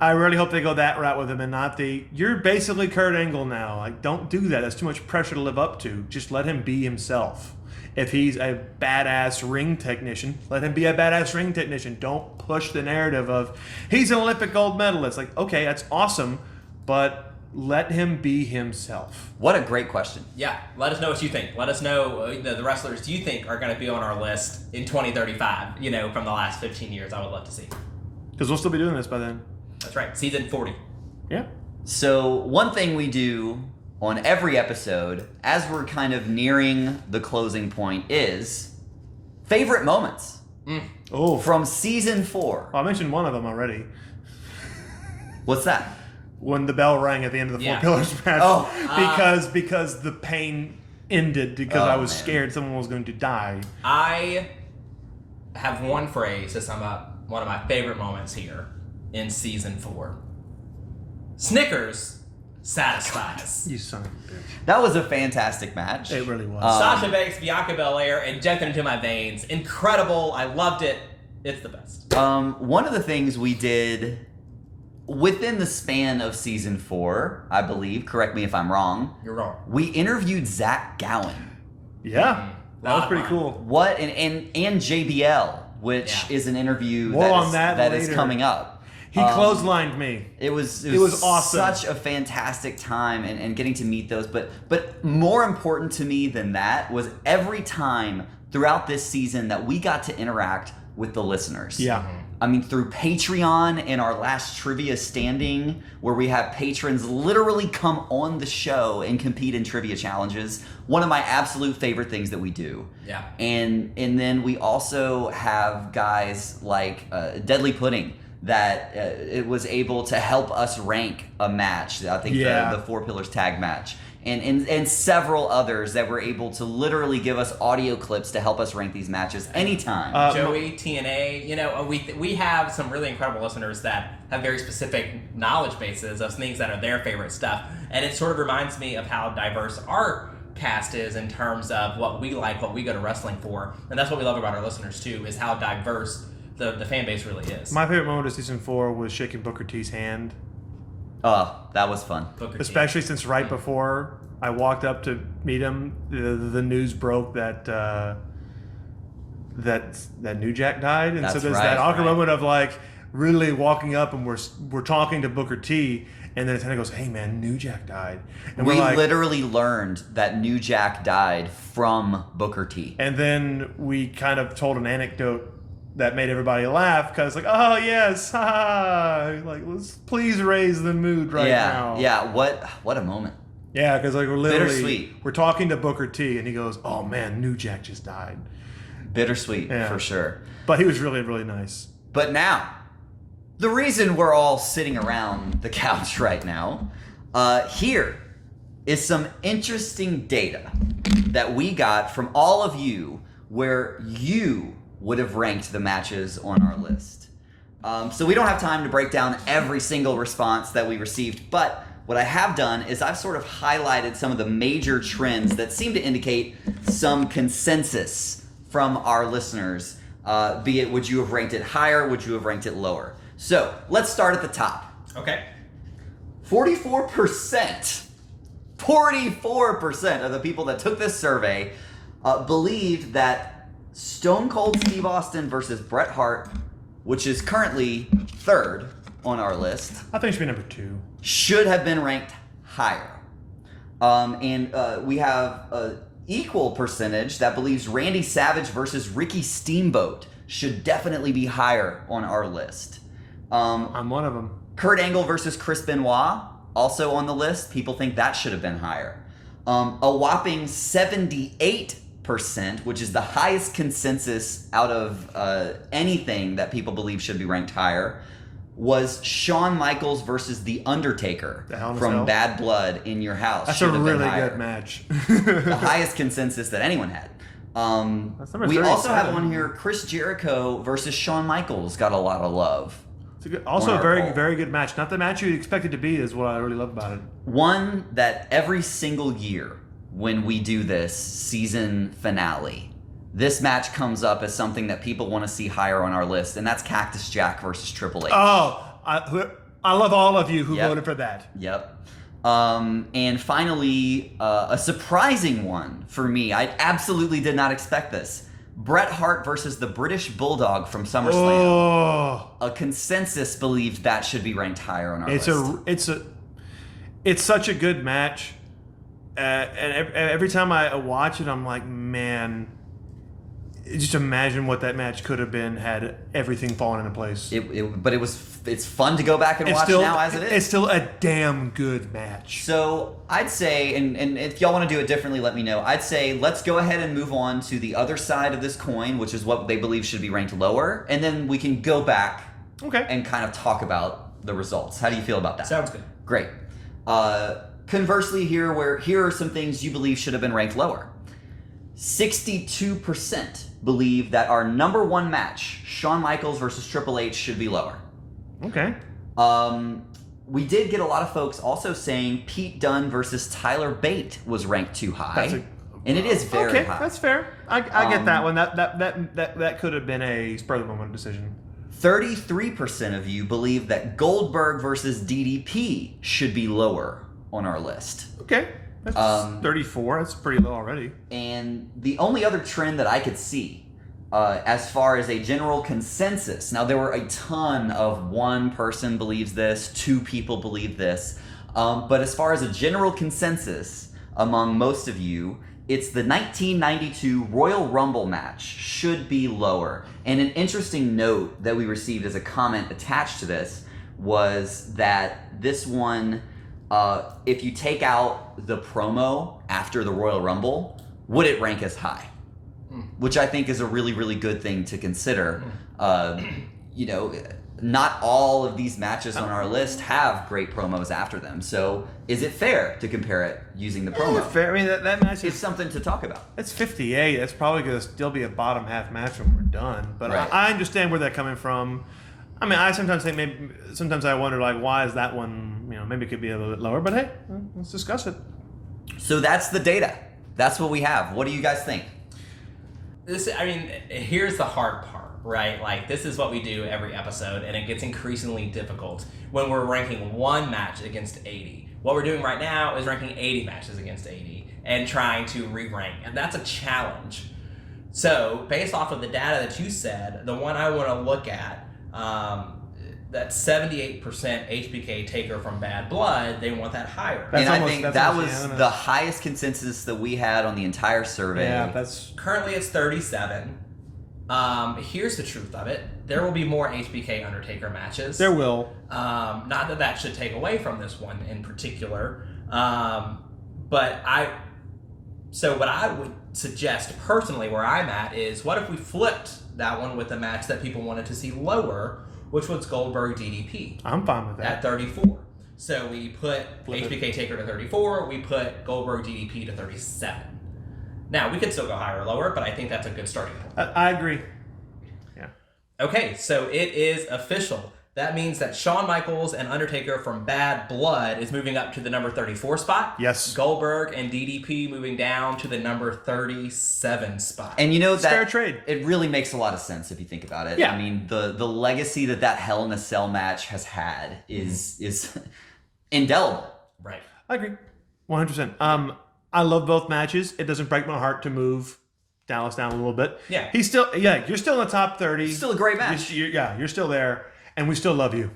I really hope they go that route with him and not you're basically Kurt Angle now. Like, don't do that. That's too much pressure to live up to. Just let him be himself. If he's a badass ring technician, let him be a badass ring technician. Don't push the narrative of, he's an Olympic gold medalist. Like, okay, that's awesome, but let him be himself. what a great question. Yeah, let us know what you think. Let us know the wrestlers you think are going to be on our list in 2035, from the last 15 years. I would love to see. Because we'll still be doing this by then. That's right, season 40. Yeah. So one thing we do on every episode, as we're kind of nearing the closing point, is favorite moments Oh, from season 4. I mentioned one of them already. What's that? When the bell rang at the end of the Yeah. Four Pillars match. Oh. Because the pain ended because I was man. scared someone was going to die. I have one phrase to sum up one of my favorite moments here in season 4. Snickers satisfies. You son of a bitch. That was a fantastic match. It really was. Sasha Banks, Bianca Belair, injected into my veins. Incredible. I loved it. It's the best. One of the things we did within the span of season 4, I believe, correct me if I'm wrong, You're wrong. we interviewed Zach Gowen. Yeah. That was pretty Lot cool. What and JBL, which Yeah. is an interview More on that is later. coming up. He clotheslined me. It was awesome. Such a fantastic time and getting to meet those. But more important to me than that was every time throughout this season that we got to interact with the listeners. Yeah. I mean, through Patreon and our last trivia standing, where we have patrons literally come on the show and compete in trivia challenges. One of my absolute favorite things that we do. Yeah. And then we also have guys like Deadly Pudding that it was able to help us rank a match. I think the Four Pillars tag match. And several others that were able to literally give us audio clips to help us rank these matches anytime. Joey, TNA, we have some really incredible listeners that have very specific knowledge bases of things that are their favorite stuff. And it sort of reminds me of how diverse our cast is in terms of what we like, what we go to wrestling for. And that's what we love about our listeners too, is how diverse the fan base really is. My favorite moment of season 4 was shaking Booker T's hand. That was fun. Booker T. Especially since right before I walked up to meet him, the news broke that that New Jack died, and so That's there's right, that awkward right. moment of like really walking up and we're talking to Booker T, and then Tana goes, "Hey man, New Jack died," and We we're like, literally learned that New Jack died from Booker T. and then we kind of told an anecdote that made everybody laugh because like, oh yes, like let's please raise the mood right now. Yeah, what a moment. Yeah, because like we're literally Bittersweet. we're talking to Booker T, and he goes, "Oh man, New Jack just died," Bittersweet, Yeah. for sure. but he was really really nice. But now, the reason we're all sitting around the couch right now, here is some interesting data that we got from all of you where you would have ranked the matches on our list. So we don't have time to break down every single response that we received, but what I have done is I've sort of highlighted some of the major trends that seem to indicate some consensus from our listeners, be it would you have ranked it higher, would you have ranked it lower. So let's start at the top. Okay. 44% of the people that took this survey believed that Stone Cold Steve Austin versus Bret Hart, which is currently 3rd on our list, I think it should be number 2. should have been ranked higher. And we have an equal percentage that believes Randy Savage versus Ricky Steamboat should definitely be higher on our list. I'm one of them. Kurt Angle versus Chris Benoit, also on the list. People think that should have been higher. A whopping 78%, which is the highest consensus out of anything that people believe should be ranked higher, was Shawn Michaels versus The Undertaker The Hell in a from Cell? Bad Blood in Your House. That's Should a have been really higher. good match. The highest consensus that anyone had. That's number We also 37. have on here Chris Jericho versus Shawn Michaels got a lot of love. It's a good, also on a our very poll. very good match. Not the match you'd expect it to be is what I really love about it. One that every single year when we do this season finale, this match comes up as something that people want to see higher on our list, and that's Cactus Jack versus Triple H. Oh, I love all of you who Yep. voted for that. Yep. And finally, a surprising one for me. I absolutely did not expect this. Bret Hart versus the British Bulldog from SummerSlam. Oh, A consensus believed that should be ranked higher on our list. it's such a good match, and every time I watch it, I'm like, man, just imagine what that match could have been had everything fallen into place. But it was it's fun to go back and watch now as it is. It's still a damn good match. So I'd say, and if y'all want to do it differently, let me know. I'd say let's go ahead and move on to the other side of this coin, which is what they believe should be ranked lower, and then we can go back and kind of talk about the results. How do you feel about that? Sounds good. Great. Conversely, here are some things you believe should have been ranked lower. 62% believe that our number one match, Shawn Michaels versus Triple H, should be lower. Okay. We did get a lot of folks also saying Pete Dunne versus Tyler Bate was ranked too high. And it is very high. That's fair. I get that one. That could have been a spur of the moment decision. 33% of you believe that Goldberg versus DDP should be lower on our list. Okay. That's 34. That's pretty low already. And the only other trend that I could see as far as a general consensus, now there were a ton of one person believes this, two people believe this, but as far as a general consensus among most of you, it's the 1992 Royal Rumble match should be lower. And an interesting note that we received as a comment attached to this was that this one, if you take out the promo after the Royal Rumble, would it rank as high? Which I think is a really, really good thing to consider. You know, not all of these matches on our list have great promos after them. So is it fair to compare it using the promo? Fair. I mean, that match It's something to talk about. It's 58. That's probably going to still be a bottom half match when we're done. But Right. I understand where they're coming from. I mean, I sometimes think sometimes I wonder, like, why is that one, maybe it could be a little bit lower. But hey, let's discuss it. So that's the data. That's what we have. What do you guys think? Here's the hard part, right? Like, this is what we do every episode, and it gets increasingly difficult when we're ranking one match against 80. What we're doing right now is ranking 80 matches against 80 and trying to re-rank, and that's a challenge. So, based off of the data that you said, the one I want to look at, that 78% HBK Taker from Bad Blood, they want that higher. And I think that was the highest consensus that we had on the entire survey. Yeah, that's currently it's 37. Here's the truth of it: there will be more HBK Undertaker matches. There will. Not that should take away from this one in particular, but what I would suggest personally, where I'm at, is what if we flipped that one with a match that people wanted to see lower, which was Goldberg DDP. I'm fine with that. At 34. So we put HBK Taker to 34, we put Goldberg DDP to 37. Now, we could still go higher or lower, but I think that's a good starting point. I agree. Yeah. Okay, so it is official. That means that Shawn Michaels and Undertaker from Bad Blood is moving up to the number 34 spot. Yes. Goldberg and DDP moving down to the number 37 spot. And that fair trade. It really makes a lot of sense if you think about it. Yeah. I mean, the legacy that Hell in a Cell match has had is indelible. Right. I agree. 100%. I love both matches. It doesn't break my heart to move Dallas down a little bit. Yeah. You're still in the top 30. It's still a great match. You're still there. And we still love you.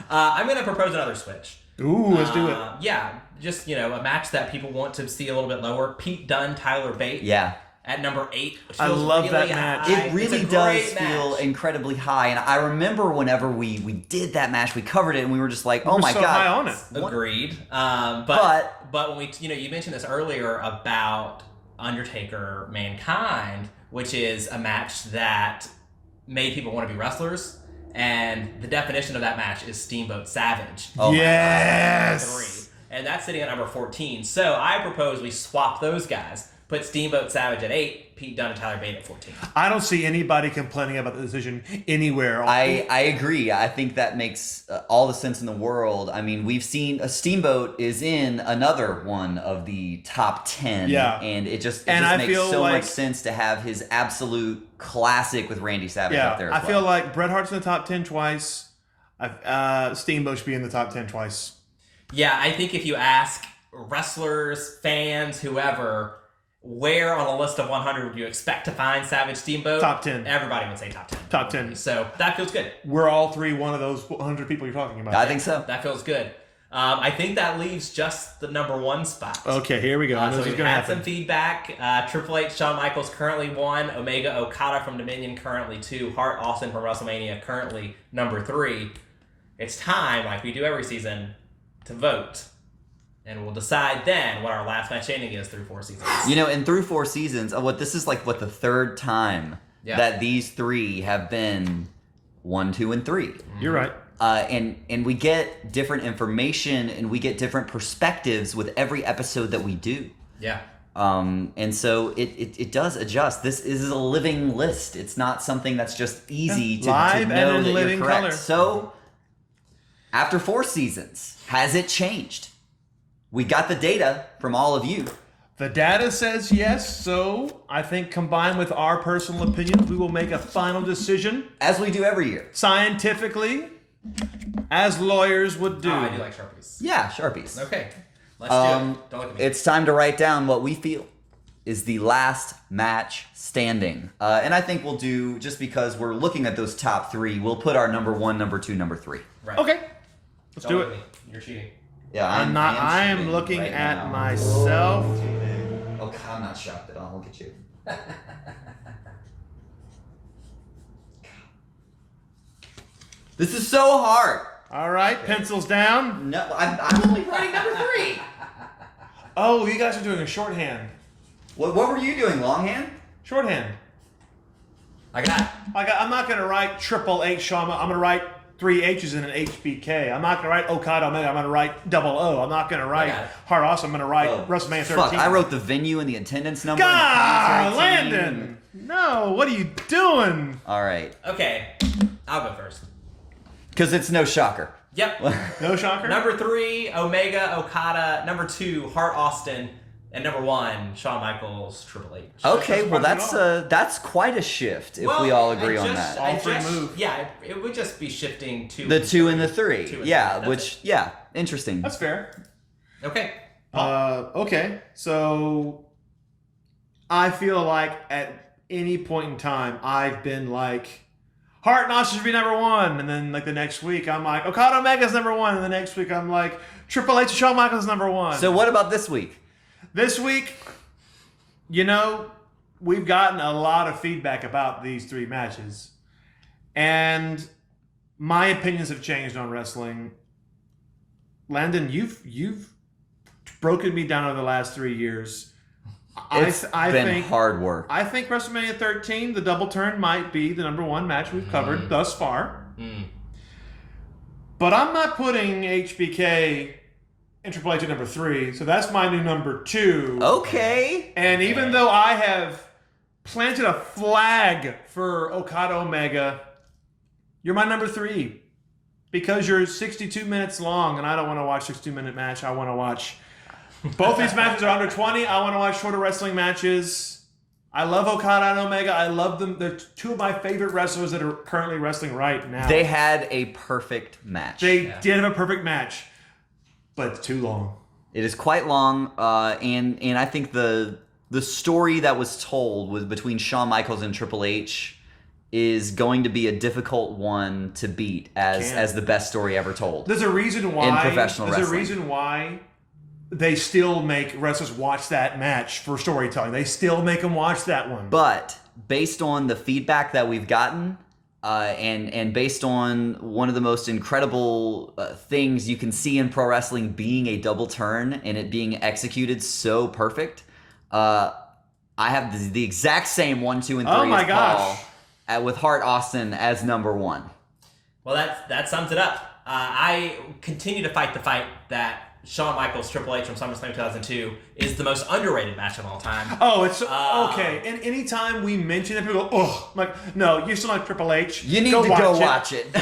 I'm going to propose another switch. Ooh, let's do it. Yeah, just, a match that people want to see a little bit lower. Pete Dunne, Tyler Bate. Yeah. At number 8. I love that match. It really does feel incredibly high. And I remember whenever we did that match, we covered it and we were just like, oh my God. High on it. Agreed. But when we, you mentioned this earlier about Undertaker Mankind, which is a match that made people want to be wrestlers, and the definition of that match is Steamboat Savage. Oh yes! And that's sitting at number 14. So I propose we swap those guys. Put Steamboat Savage at 8, Pete Dunne and Tyler Bate at 14. I don't see anybody complaining about the decision anywhere. I agree. I think that makes all the sense in the world. I mean, we've seen a Steamboat is in another one of the top 10. Yeah. And it just I makes feel so like, much sense to have his absolute classic with Randy Savage up there as I feel like Bret Hart's in the top 10 twice. Steamboat should be in the top 10 twice. Yeah, I think if you ask wrestlers, fans, whoever, where on a list of 100 would you expect to find Savage Steamboat? Top 10. Everybody would say top 10. Top 10. So that feels good. We're all three one of those 100 people you're talking about. I think so. That feels good. I think that leaves just the number 1 spot. Okay, here we go. I know So this is we've gonna had happen. some feedback. Triple H, Shawn Michaels currently 1. Omega Okada from Dominion currently 2. Hart Austin from WrestleMania currently number 3. It's time, like we do every season, to vote. And we'll decide then what our last match standing is through 4 seasons. And through 4 seasons, this is the 3rd time that these 3 have been 1, 2, and 3. You're right. And we get different information and we get different perspectives with every episode that we do. Yeah. And so it does adjust. This is a living list. It's not something that's just easy to Live know and in that living you're correct. color. So, after 4 seasons, has it changed? We got the data from all of you. The data says yes, so I think combined with our personal opinions, we will make a final decision As we do every year. scientifically, as lawyers would do. Oh, I do like Sharpies. Yeah, Sharpies. Okay. Let's do it. Don't look at me. It's time to write down what we feel is the last match standing. And I think we'll do, just because we're looking at those top 3, we'll put our number 1, number 2, number 3. Right. Okay, let's Don't do look it. at me. You're cheating. Yeah, I'm not. I am cheating looking right at now. myself. Oh, God, I'm not shocked at all. Look at you. This is so hard. All right, pencils down. No, I'm only writing number 3. Oh, you guys are doing a shorthand. What were you doing, longhand? Shorthand. I got I'm not going to write Triple H Shawn. I'm going to write 3 H's in an HBK. I'm not going to write Okada Omega. I'm going to write double O. I'm not going to write got it. Hart Austin. I'm going to write WrestleMania 13. Fuck, I wrote the venue and the attendance number. and the God, commentary team. Landon. No, what are you doing? All right. Okay. I'll go first. Because it's no shocker. Yep. No shocker. Number 3, Omega Okada. Number 2, Hart Austin. And number 1, Shawn Michaels, Triple H. Okay, well That's that's quite a shift if Well, we all agree I on just- that. All I three just- move. Yeah, it would just be shifting to The 2 and the 3. 2 and Yeah, 3, which interesting. That's fair. Okay. Okay, so I feel like at any point in time, I've been like, Hart and Austin should be number 1, and then like the next week, I'm like, Okada Omega's number 1, and the next week, I'm like, Triple H and Shawn Michaels is number 1. So what about this week? This week, we've gotten a lot of feedback about these 3 matches, and my opinions have changed on wrestling. Landon, you've broken me down over the last 3 years. It's I been think hard work. I think WrestleMania 13, the double turn, might be the number 1 match we've covered thus far. But I'm not putting HBK and Triple H at number 3, so that's my new number 2. Okay. And even though I have planted a flag for Okada Omega, you're my number 3. Because you're 62 minutes long, and I don't want to watch a 62-minute match. I want to watch... Both these matches are under 20. I want to watch shorter wrestling matches. I love Okada and Omega. I love them. They're 2 of my favorite wrestlers that are currently wrestling right now. They had a perfect match. They did have a perfect match, but it's too long. It is quite long, and I think the story that was told was between Shawn Michaels and Triple H is going to be a difficult one to beat as the best story ever told. There's a reason why. In professional There's wrestling. a reason why they still make wrestlers watch that match for storytelling. They still make them watch that one. But based on the feedback that we've gotten, and based on one of the most incredible things you can see in pro wrestling being a double turn and it being executed so perfect, I have the exact same 1, 2, and 3 Oh my as gosh. Paul, with Hart Austin as number 1. Well, that sums it up. I continue to fight the fight that Shawn Michaels Triple H from SummerSlam 2002 is the most underrated match of all time. Oh, it's okay. And anytime we mention it, people go, "Oh, I'm like, no, you still like Triple H. You need to go watch it.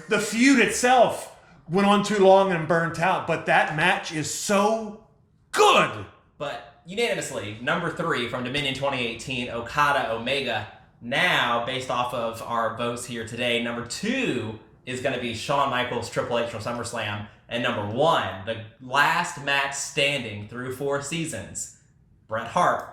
The feud itself went on too long and burnt out, but that match is so good. But unanimously, number 3 from Dominion 2018, Okada Omega. Now, based off of our votes here today, number 2 is going to be Shawn Michaels Triple H from SummerSlam. And number 1, the last match standing through 4 seasons, Bret Hart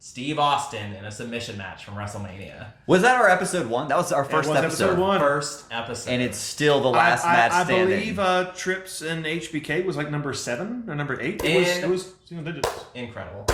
Steve Austin in a submission match from WrestleMania. Was that our episode 1? That was our first episode. First episode. And it's still the last match standing. I believe Trips and HBK was like number 7 or number 8. It was single digits. Incredible.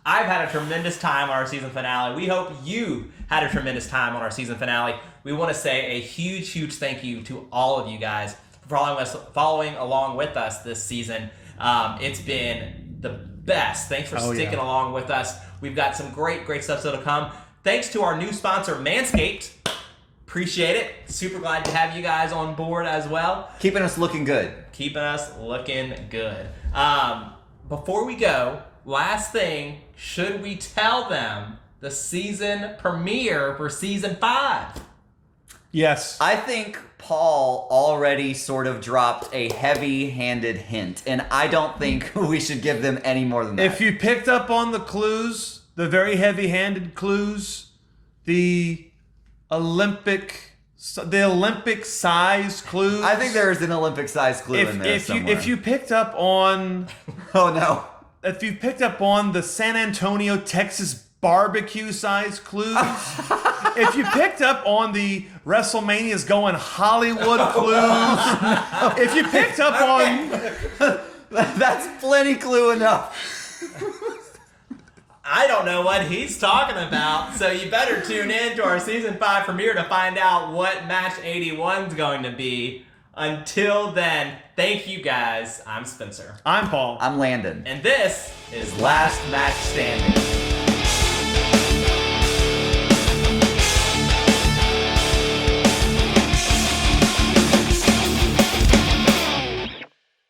I've had a tremendous time on our season finale. We hope you had a tremendous time on our season finale. We want to say a huge thank you to all of you guys for following along with us this season. It's been the best. Thanks for sticking along with us. We've got some great stuff still to come. Thanks to our new sponsor, Manscaped. Appreciate it. Super glad to have you guys on board as well. Keeping us looking good. Before we go, last thing, should we tell them the season premiere for season 5? Yes. I think Paul already sort of dropped a heavy-handed hint, and I don't think we should give them any more than that. If you picked up on the clues, the very heavy-handed clues, the Olympic-sized clues. I think there is an Olympic-sized clue in there somewhere. If you picked up on... Oh, no. If you picked up on the San Antonio, Texas barbecue-sized clues, if you picked up on the WrestleMania's going Hollywood clues, if you picked up on... That's plenty clue enough. I don't know what he's talking about, so you better tune in to our season 5 premiere to find out what match 81 is going to be. Until then, thank you guys. I'm Spencer. I'm Paul. I'm Landon. And this is Last Match Standing.